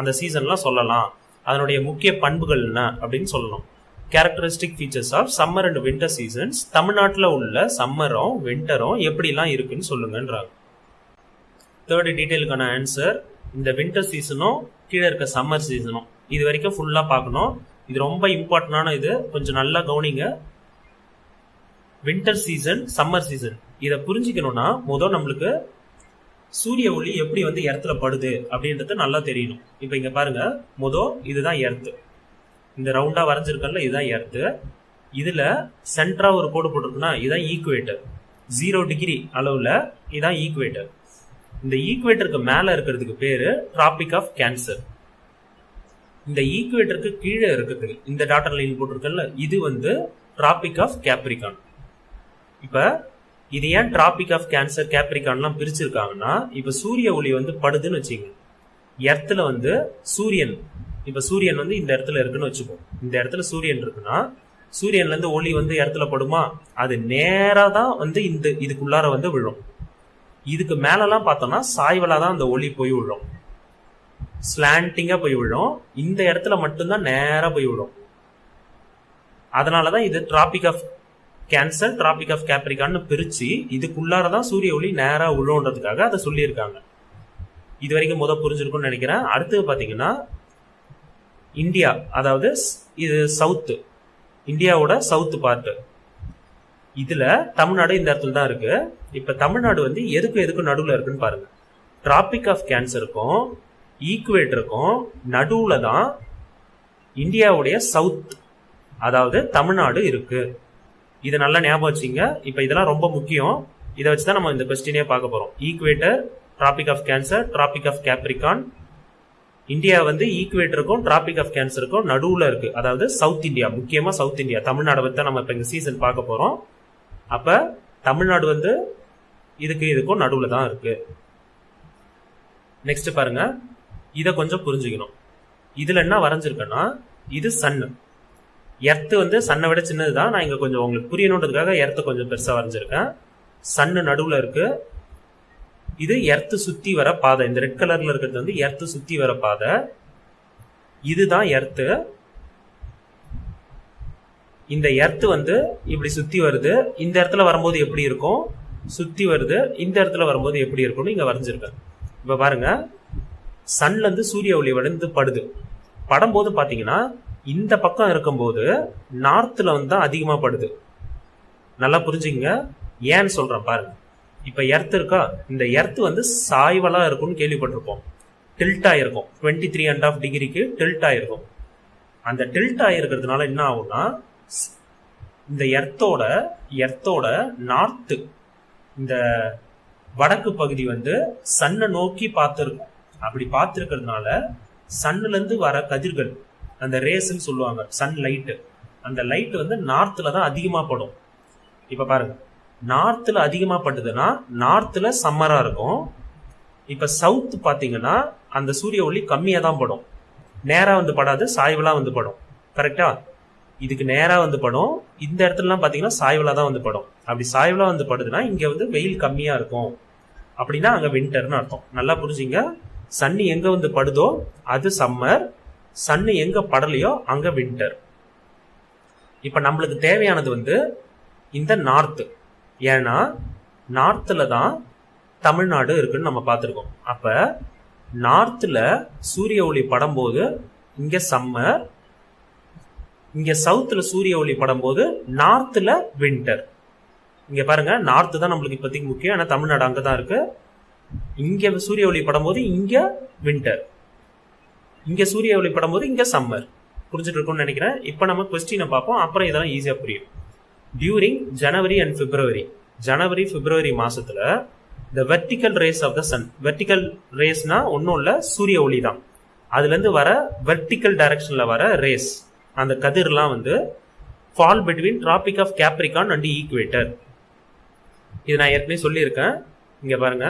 அந்த சீசன்லாம் சொல்லலாம், அதனுடைய முக்கிய பண்புகள் என்ன அப்படின்னு சொல்லணும். Characteristic features of summer and winter seasons, தமிழ்நாட்டில் உள்ள சம்மரும் வின்டரும் எப்படிலாம் இருக்குன்னு சொல்லுங்கன்றாங்க. தேர்டு டீட்டெயிலுக்கான ஆன்சர், இந்த வின்டர் சீசனும் கீழே இருக்க சம்மர் சீசனும் இது வரைக்கும் ஃபுல்லாக பார்க்கணும். இது ரொம்ப இம்பார்ட்டன்டான இது, கொஞ்சம் நல்லா கவனிங்க. வின்டர் சீசன், சம்மர் சீசன் இதை புரிஞ்சுக்கணும்னா முதல் நம்மளுக்கு சூரிய ஒளி எப்படி வந்து எர்த்துல படுது அப்படின்றது நல்லா தெரியணும். இப்போ இங்க பாருங்க, இதுதான் எர்த்து, இந்த ரவுண்டா வரைஞ்சிருக்கல இதுதான் எர்த்து. இதுல சென்டரா ஒரு கோடு போட்டிருக்குன்னா இதுதான் ஈக்குவேட்டர், 0 டிகிரி அளவுல இதுதான் ஈக்குவேட்டர். இந்த ஈக்குவேட்டருக்கு மேல இருக்கிறதுக்கு பேரு டிராபிக் ஆஃப் கேன்சர். இந்த ஈக்குவேட்டருக்கு கீழே இருக்கிறதுக்கு இந்த டாட்டர் லைன் போட்டிருக்கல இது வந்து டிராபிக் ஆஃப் கேப்ரிகான். இப்ப இது ஏன் டிராபிக் ஆஃப் கேன்சர் கேப்ரிகான்லாம் பிரிச்சிருக்காங்கன்னா, இப்ப சூரிய ஒளி வந்து படுதுன்னு வச்சுக்கோங்க, எர்த்துல வந்து சூரியன், இப்ப சூரியன் வந்து இந்த இடத்துல இருக்குன்னு வச்சுக்கோ, இந்த இடத்துல சூரியன் இருக்குன்னா சூரியன்ல இருந்து ஒளி வந்து இடத்துல படுமா, அது நேரா தான் வந்து இதுக்குள்ளார வந்து விழும். இதுக்கு மேலலாம் பார்த்தோம்னா சாய்வலா தான் அந்த ஒளி போய் விழும், ஸ்லாண்டிங்கா போய் விழும். இந்த இடத்துல மட்டும்தான் நேரா போய் விழும். அதனாலதான் இது Tropic of Cancer, Tropic of Capricorn பிரிச்சு இதுக்குள்ளாரதான் சூரிய ஒளி நேரா விழுன்றதுக்காக அதை சொல்லியிருக்காங்க. இது வரைக்கும் புரிஞ்சிருக்கும்னு நினைக்கிறேன். அடுத்தது பாத்தீங்கன்னா இந்தியா, அதாவது இது சவுத், இந்தியாவோட சவுத் பார்ட், இதுல தமிழ்நாடு இந்த இடத்துல தான் இருக்கு. இப்ப தமிழ்நாடு வந்து எதுக்கும் நடுவுல இருக்குன்னு பாருங்க. டிராபிக் ஆஃப் கேன்சருக்கும் ஈக்குவேட்டருக்கும் நடுவுல தான் இந்தியாவுடைய சவுத், அதாவது தமிழ்நாடு இருக்கு. இதை நல்லா ஞாபகம் வச்சுங்க. இப்ப இதெல்லாம் ரொம்ப முக்கியம், இதை வச்சுதான் நம்ம இந்த கொஸ்டினே பார்க்க போறோம். Equator, Tropic of Cancer, Tropic of Capricorn. India வந்து ஈக்குவேட்டருக்கும் டிராபிக் ஆஃப் கேன்சருக்கும் நடுவுல இருக்கு, அதாவது சவுத் இந்தியா, முக்கியமா சவுத் இந்தியா. தமிழ்நாடு பத்தி நம்ம இப்ப இந்த சீசன் பார்க்க போறோம். அப்ப தமிழ்நாடு வந்து இதுக்கும் நடுவுல தான் இருக்கு. நெக்ஸ்ட் பாருங்க, இதை கொஞ்சம் புரிஞ்சுக்கணும். இதுல என்ன வரைஞ்சிருக்கேன்னா, இது சன்னு, எர்த்து வந்து சன்னை விட சின்னதுதான். நான் இங்க கொஞ்சம் உங்களுக்கு புரியணுன்றதுக்காக எர்த்து கொஞ்சம் பெருசா வரைஞ்சிருக்கேன். சன்னு நடுவுல இருக்கு. இது எர்த்து சுத்தி வர பாதை, இந்த ரெட் கலர்ல இருக்கிறது வந்து எர்த்து சுத்தி வர பாதை, இதுதான் எர்த்து. இந்த எர்த்து வந்து இப்படி சுத்தி வருது, இந்த இடத்துல வரும்போது எப்படி இருக்கும், சுத்தி வருது, இந்த இடத்துல வரும்போது எப்படி இருக்கும்னு இங்க வரைஞ்சிருக்கேன். இப்ப பாருங்க, சன்ல இருந்து சூரிய ஒளி வந்து படுது. படும்போது பாத்தீங்கன்னா இந்த பக்கம் இருக்கும்போது நார்த்ல வந்து தான் அதிகமா படுது. நல்லா புரிஞ்சுங்க, ஏன்னு சொல்றேன் பாருங்க. இப்ப எர்த் இருக்கா, இந்த எர்த் வந்து சாய்வலா இருக்கும்னு கேள்விப்பட்டிருப்போம். டில்ட் ஆயிருக்கும், 23.5 டிகிரிக்கு டில்ட் ஆயிருக்கும். அந்த டில்ட் ஆயிருக்கிறதுனால என்ன ஆகும்னா, இந்த எர்த்தோட நார்த்து, இந்த வடக்கு பகுதி வந்து சன்னை நோக்கி பார்த்துருக்கும். அப்படி பார்த்துருக்கிறதுனால சன்னுல இருந்து வர கதிர்கள், அந்த ரேஸ்ன்னு சொல்லுவாங்க, சன் லைட், அந்த லைட் வந்து நார்த்ல தான் அதிகமா படும். இப்ப பாருங்க, நார்த்ல அதிகமா பட்டுதுன்னா நார்த்ல சம்மரா இருக்கும். இப்ப சவுத் பாத்தீங்கன்னா அந்த சூரிய ஒளி கம்மியா தான் படும், நேரா வந்து படாது, சாய்வலா வந்து படும். கரெக்டா? இதுக்கு நேரா வந்து படும், இந்த இடத்துலலாம் பாத்தீங்கன்னா சாய்வலா தான் வந்து படும். அப்படி சாய்வலா வந்து படுதுன்னா இங்க வந்து வெயில் கம்மியா இருக்கும், அப்படின்னா அங்க வின்டர்னு அர்த்தம். நல்லா புரிஞ்சுங்க, சன்னி எங்க வந்து படுதோ அது சம்மர், சன்னு எங்க படலையோ அங்க வின்டர். இப்ப நம்மளுக்கு தேவையானது வந்து இந்த நார்த், ஏன்னா நார்த்ல தான் தமிழ்நாடு இருக்குன்னு நம்ம பார்த்துருக்கோம். அப்ப நார்த்ல சூரிய ஒளி படும்போது இங்க சம்மர், இங்க சவுத்துல சூரிய ஒளி படும்போது நார்த்ல வின்டர். இங்க பாருங்க, நார்த் தான் நம்மளுக்கு இப்போதைக்கு முக்கியம், ஆனா தமிழ்நாடு அங்கதான் இருக்கு. இங்க சூரிய ஒளி படும்போது இங்க வின்டர், இங்க சூரிய ஒளி படும்போது இங்க சம்மர். புரிஞ்சுட்டு இருக்கும்னு நினைக்கிறேன். இப்போ நம்ம கொஸ்டினை பார்ப்போம், அப்புறம் இதெல்லாம் ஈஸியா புரியும். டியூரிங் ஜனவரி அண்ட் பிப்ரவரி, ஜனவரி பிப்ரவரி மாசத்துல the vertical rays of the sun, vertical raysனா ஒன்றும் இல்லை, சூரிய ஒளி தான். அதுலேருந்து வர வெர்டிக்கல் டைரக்ஷனில் வர ரேஸ், அந்த கதிர்லாம் வந்து fall between Tropic of Capricorn and equator. இது நான் ஏற்கனவே சொல்லியிருக்கேன். இங்கே பாருங்க,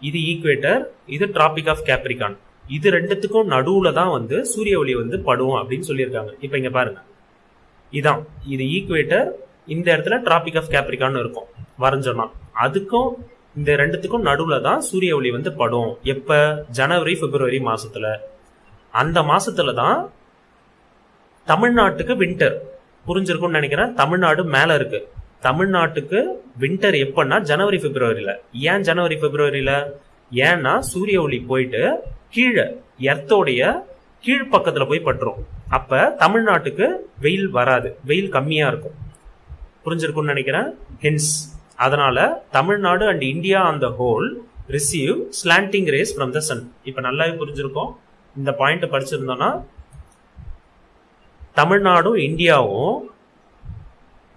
இது ஈக்குவேட்டர், இது டிராபிக் ஆஃப் கேப்ரிகான். இது ரெண்டுத்துக்கும் நடுவில் தான் வந்து சூரிய ஒளி வந்து படும் அப்படின்னு சொல்லியிருக்காங்க. இப்போ இங்கே பாருங்க, இதான் இது ஈக்குவேட்டர், இந்த இடத்துல டிராபிக் ஆஃப் கேப்ரிகான் இருக்கும் வரைஞ்சோம்னா. அதுக்கும் இந்த ரெண்டுத்துக்கும் நடுவில் தான் சூரிய ஒளி வந்து படும். எப்போ? ஜனவரி பிப்ரவரி மாசத்துல. அந்த மாசத்துல தான் தமிழ்நாட்டுக்கு வின்டர். புரிஞ்சிருக்கும்னு நினைக்கிறேன். தமிழ்நாடு மேல இருக்கு. தமிழ்நாட்டுக்கு வின்டர் எப்பன்னா ஜனவரி பிப்ரவரியில. ஏன் ஜனவரி பிப்ரவரியில? ஏன்னா சூரிய ஒளி போயிட்டு கீழே எர்த்தோடைய கீழ்பக்கத்துல போய் பட்டுரும். அப்ப தமிழ்நாட்டுக்கு வெயில் வராது, வெயில் கம்மியா இருக்கும். புரிஞ்சிருக்கும்னு நினைக்கிறேன். ஹென்ஸ் அதனால Tamil Nadu and India on the whole receive slanting rays from the sun. இப்ப நல்லாவே புரிஞ்சிருக்கும். இந்த பாயிண்ட் படிச்சிருந்தோம்னா தமிழ்நாடும் இந்தியாவும்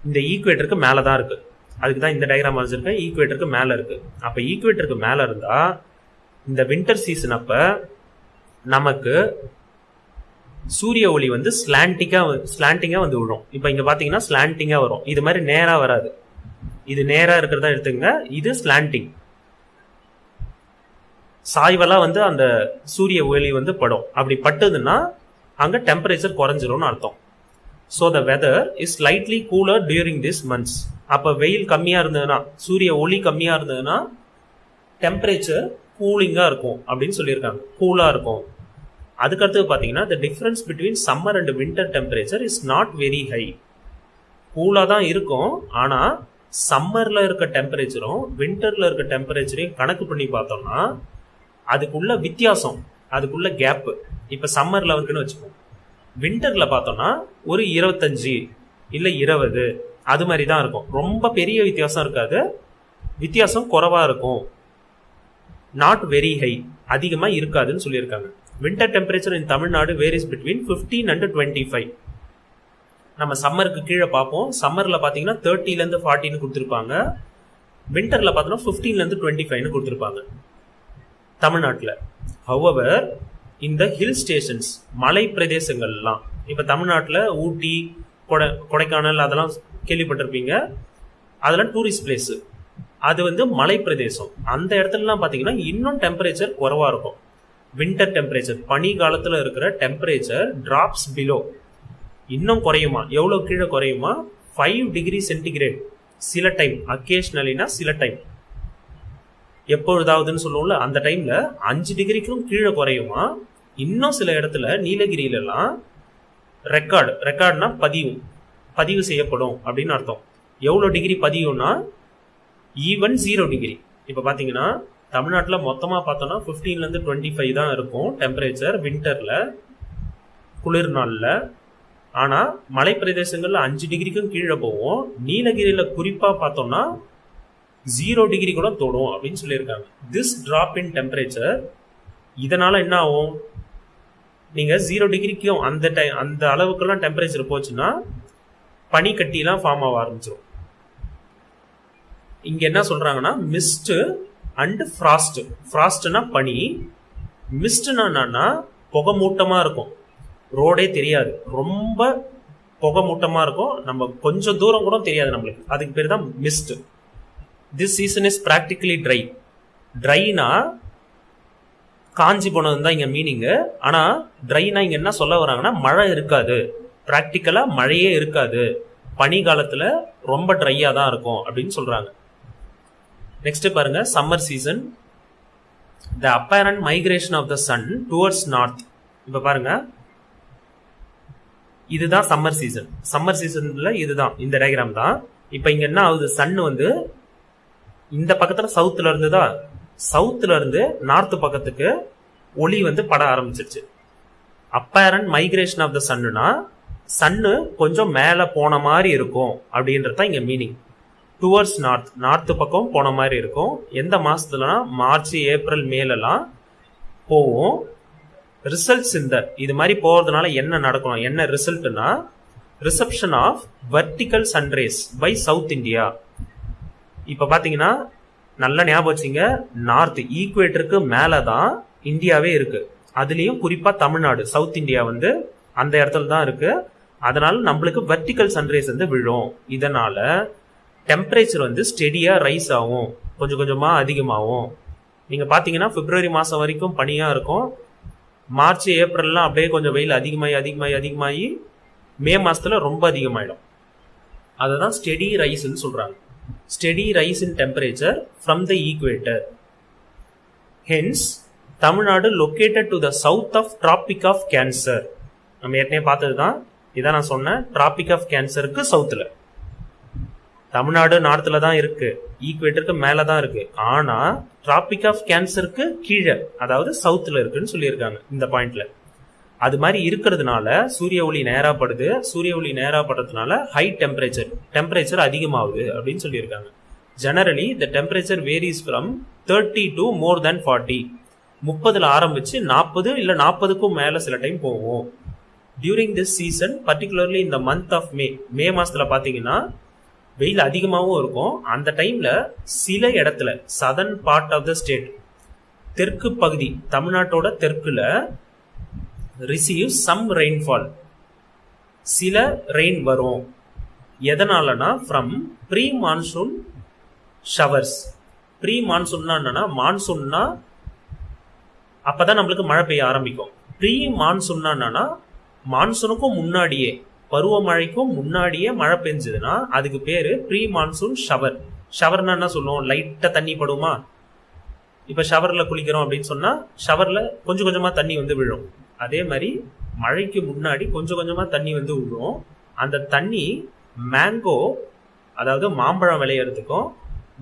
இந்த ஈக்குவேட்டருக்கு மேலதான் இருக்கு. அதுக்கு தான் இந்த டயக்ராம் வரைஞ்சிருக்கேன். ஈக்குவேட்டருக்கு மேல இருக்கு. அப்ப ஈக்குவேட்டருக்கு மேல இருந்தா இந்த வின்டர் சீசன் அப்ப நமக்கு சூரிய ஒளி வந்து ஸ்லாண்டிங்கா வந்து விடும். இப்ப இங்க பாத்தீங்கன்னா ஸ்லாண்டிங்கா வரும். இது மாதிரி நேரா வராது. இது நேரா இருக்கிறதா எடுத்துங்க. இது ஸ்லாண்டிங், சாய்வெல்லாம் வந்து அந்த சூரிய ஒளி வந்து படும். அப்படி பட்டதுன்னா அங்க டெம்பரேச்சர் குறைஞ்சிரும்னு அர்த்தம். So the weather is slightly cooler during this months. அப்ப வெயில் கம்மியா இருந்ததுன்னா, சூரிய ஒளி கம்மியா இருந்ததுன்னா டெம்பரேச்சர் கூலிங்கா இருக்கும் அப்படின்னு சொல்லியிருக்காங்க. கூலா இருக்கும். அதுக்கடுத்து பாத்தீங்கன்னா the difference between summer and winter temperature is not very high. கூலா தான் இருக்கும். ஆனா சம்மர்ல இருக்க டெம்பரேச்சரும் வின்டர்ல இருக்க டெம்பரேச்சரையும் கணக்கு பண்ணி பார்த்தோம்னா அதுக்குள்ள வித்தியாசம், அதுக்குள்ள கேப். இப்ப சம்மர்ல இருக்குன்னு வச்சுக்கோங்க. வின்டர்ல பார்த்தோம்னா ஒரு 25 இல்ல 20 அது மாதிரி தான் இருக்கும். ரொம்ப பெரிய வித்தியாசம் இருக்காது, வித்தியாசம் குறைவா இருக்கும். நாட் வெரி ஹை, அதிகமா இருக்காதுன்னு சொல்லியிருக்காங்க. Winter temperature in Tamil Nadu varies between 15 and 25. நம்ம சம்மருக்கு கீழே பார்ப்போம். சம்மர்ல பாத்தீங்கன்னா 30ல இருந்து 40ன்னு கொடுத்துருப்பாங்க. வின்டர்ல பார்த்தோம்னா 15ல இருந்து 25ன்னு கொடுத்துருப்பாங்க தமிழ்நாட்டில். ஹவவர் இந்த ஹில் ஸ்டேஷன்ஸ், மலை பிரதேசங்கள்லாம், இப்ப தமிழ்நாட்டில் ஊட்டி, கொடைக்கானல் அதெல்லாம் கேள்விப்பட்டிருப்பீங்க. அதெல்லாம் டூரிஸ்ட் பிளேஸ். அது வந்து மலை பிரதேசம். அந்த இடத்துலலாம் பாத்தீங்கன்னா இன்னும் டெம்பரேச்சர் குறைவா இருக்கும். வின்டர் டெம்பரேச்சர், பனி காலத்துல இருக்கிற டெம்பரேச்சர் டிராப்ஸ் பிலோ, இன்னும் குறையுமா? எவ்வளவு கீழே குறையுமா? 5 டிகிரி சென்டிகிரேட். சில டைம், அக்கேஷனலினா சில டைம், எப்பொழுதாவதுன்னு சொல்லுவோம்ல, அந்த டைம்ல 5 டிகிரிக்கும் கீழே குறையுமா? இன்னும் சில இடத்துல நீலகிரியில எல்லாம் ரெக்கார்ட்னா பதிவு செய்யப்படும் அப்படின்னு அர்த்தம். எவ்வளவு டிகிரி பதியும்னா ஈவன் 0 டிகிரி. இப்ப பாத்தீங்கன்னா தமிழ்நாட்டில் மொத்தமா பார்த்தோம்னா 15ல இருந்து 25 தான் இருக்கும் டெம்பரேச்சர் வின்டர்ல, குளிர் நாள்ல. ஆனா மலை பிரதேசங்கள்ல 5 டிகிரிக்கும் கீழே போவோம். நீலகிரியில குறிப்பா பார்த்தோம்னா 0 டிகிரி கூட தொடும் அப்படின்னு சொல்லியிருக்காங்க. திஸ் டிராப் இன் டெம்பரேச்சர், இதனால என்ன ஆகும்? நீங்க 0 டிகிரிக்கும் அந்த அளவுக்குலாம் டெம்பரேச்சர் போச்சுன்னா பனிக்கட்டிலாம் ஃபார்ம் ஆக ஆரம்பிச்சிடும். இங்க என்ன சொல்றாங்கன்னா மிஸ்ட் அண்ட் ஃப்ராஸ்ட். ஃப்ராஸ்ட்னா பனி, மிஸ்ட்னா என்னன்னா புகை மூட்டமா இருக்கும், ரோடே தெரியாது, ரொம்ப புகை மூட்டமா இருக்கும், நம்ம கொஞ்சம் தூரம் கூட தெரியாது நம்மளுக்கு. அதுக்கு பேர் தான் mist. This season is practically dry. ட்ரைனா காஞ்சி போனது தான் இங்க மீனிங். ஆனா ட்ரைனா இங்க என்ன சொல்ல வராங்கன்னா மழை இருக்காது, பிராக்டிக்கலா மழையே இருக்காது, பனி காலத்துல ரொம்ப ட்ரையா தான் இருக்கும் அப்படின்னு சொல்றாங்க. நெக்ஸ்ட் பாருங்க, summer season. The apparent migration of the sun towards north. இப்ப பாருங்க, இதுதான் சம்மர் சீசன். சம்மர் சீசன்ல இதுதான் இந்த டயக்ராம் தான். இப்ப இங்க என்ன ஆகுது? சன் வந்து இந்த பக்கத்துல சவுத்துல இருந்துதா, சவுத்துல இருந்து நார்த் பக்கத்துக்கு ஒளி வந்து பட ஆரம்பிச்சிருச்சு. அப்பேரண்ட் மைக்ரேஷன் ஆஃப் த சன்னுனா சன்னு கொஞ்சம் மேல போன மாதிரி இருக்கும் அப்படின்றதான் இங்க மீனிங். டுவர்ட்ஸ் நார்த் பக்கம் போன மாதிரி இருக்கும். எந்த மாசத்துலனா மார்ச், ஏப்ரல், மேலெல்லாம் போவோம். ரிசல்ட்ஸ் இது மாதிரி போறதுனால என்ன நடக்கணும், என்ன ரிசல்ட்னா reception of vertical sunrays by South India. இப்ப பாத்தீங்கன்னா நல்லா ஞாபகம் வச்சுங்க, நார்த் ஈக்குவேட்டருக்கு மேலதான் இந்தியாவே இருக்கு. அதுலயும் குறிப்பா தமிழ்நாடு, சவுத் இந்தியா வந்து அந்த இடத்துல தான் இருக்கு. அதனால நம்மளுக்கு வெர்டிகல் சன்ரைஸ் வந்து விழும். இதனால டெம்பரேச்சர் வந்து ஸ்டெடியா ரைஸ் ஆகும், கொஞ்சம் கொஞ்சமா அதிகமாகும். நீங்க பாத்தீங்கன்னா பிப்ரவரி மாசம் வரைக்கும் பனியா இருக்கும். மார்ச், ஏப்ரல்லாம் அப்படியே கொஞ்சம் வெயில் அதிகமாகி மே மாசத்துல ரொம்ப அதிகமாயிடும். அதுதான் ஸ்டெடி ரைஸ்ன்னு சொல்றாங்க. Steady rise in temperature from the equator. Hence Tamil Nadu located to the south of Tropic of Cancer. நம்ம ஏற்கனவே பார்த்ததுதான், இதான் நான் சொன்னேன். டிராபிக் ஆஃப் கேன்சருக்கு சவுத்துல. தமிழ்நாடு நார்த்ல தான் இருக்கு, ஈக்குவேட்டருக்கு மேலதான் இருக்கு. ஆனா டிராபிக் ஆஃப் கேன்சருக்கு கீழே, அதாவது சவுத்துல இருக்குன்னு சொல்லியிருக்காங்க இந்த பாயிண்ட்ல. அது மாதிரி இருக்கிறதுனால சூரிய ஒளி நேராப்படுது. சூரிய ஒளி நேராப்படுறதுனால ஹை டெம்பரேச்சர் அதிகமாகுது அப்படின்னு சொல்லியிருக்காங்க. Generally the temperature varies from 30 to more than 40. 30ல ஆரம்பிச்சு 40 இல்ல 40க்கும் மேல சில டைம் போகும். டியூரிங் திஸ் சீசன், பர்டிகுலர்லி இந்த மந்த் ஆஃப் மே மாசத்துல பாத்தீங்கன்னா வெயில் அதிகமாகவும் இருக்கும். அந்த டைம்ல சில இடத்துல southern part of the state, தெற்கு பகுதி, தமிழ்நாட்டோட தெற்குல ரிசீவ் சம் ரெயின்ஃபால், சில ரெயின் வரும். எதனாலனா from pre monsoon showers. Pre மான்சூன்னா என்னன்னா, மான்சூன்னா அப்பதான் நம்மளுக்கு மழை பெய்ய ஆரம்பிக்கும். ப்ரீ மான்சூன்னா என்னன்னா, மான்சூனுக்கும் முன்னாடியே, பருவமழைக்கும் முன்னாடியே மழை பெஞ்சதுன்னா அதுக்கு பேரு ப்ரீ மான்சூன் ஷவர். ஷவர்னா என்ன சொல்லுவோம், லைட்டா தண்ணி படுமா. இப்ப ஷவர்ல குளிக்கிறோம் அப்படின்னு சொன்னா ஷவர்ல கொஞ்சம் கொஞ்சமா தண்ணி வந்து விழும். அதே மாதிரி மழைக்கு முன்னாடி கொஞ்சம் கொஞ்சமா தண்ணி வந்து விழும். அந்த தண்ணி மேங்கோ, அதாவது மாம்பழம் விளையறதுக்கும்,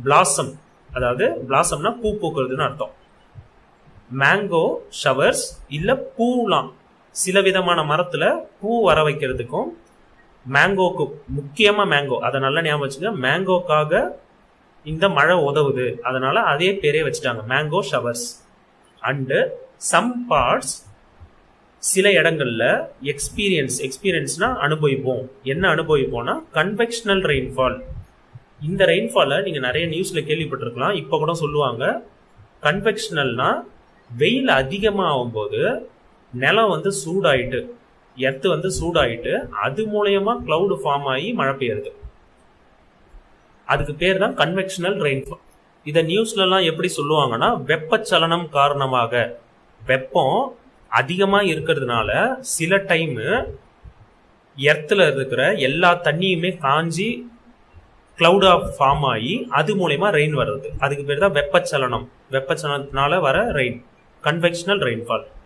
பிளாசம், அதாவது பிளாசம்னா பூ பூக்குறதுன்னு அர்த்தம். மேங்கோ ஷவர்ஸ் இல்ல பூலாம், சில விதமான மரத்துல பூ வர வைக்கிறதுக்கும், மேங்கோக்கு முக்கியமா மேங்கோ, அதை நல்லா ஞாபகம் வச்சுங்க, மேங்கோக்காக இந்த மழை உதவுது. அதனால அதே பேரே வச்சுட்டாங்க, mango showers. And some parts, சில இடங்கள்ல எக்ஸ்பீரியன்ஸ்னா அனுபவிப்போம். என்ன அனுபவிப்போம்னா கன்வெக்ஷனல் ரெயின்ஃபால். இந்த ரெயின்ஃபாலை நீங்க நிறைய நியூஸ்ல கேள்விப்பட்டிருக்கலாம், இப்ப கூட சொல்லுவாங்க. கன்வெக்ஷனல்னா வெயில் அதிகமா ஆகும்போது நிலம் வந்து சூடாயிட்டு, எர்த்து வந்து சூடாயிட்டு, அது மூலயமா கிளவுட் ஃபார்ம் ஆகி மழை பெய்யுது. அதுக்கு பேர் தான் கன்வெக்ஷனல் ரெயின்ஃபால். இதை நியூஸ்ல எல்லாம் எப்படி சொல்லுவாங்கன்னா, வெப்பச்சலனம் காரணமாக, வெப்பம் அதிகமா இருக்கிறதுனால சில டைம் எர்த்துல இருக்கிற எல்லா தண்ணியுமே காஞ்சி கிளவுட் ஃபார்ம் ஆகி அது மூலயமா ரெயின் வர்றது. அதுக்கு பேர் தான் வெப்பச்சலனம். வெப்பச்சலனத்தினால வர ரெயின், கன்வெக்ஷனல் ரெயின்ஃபால்.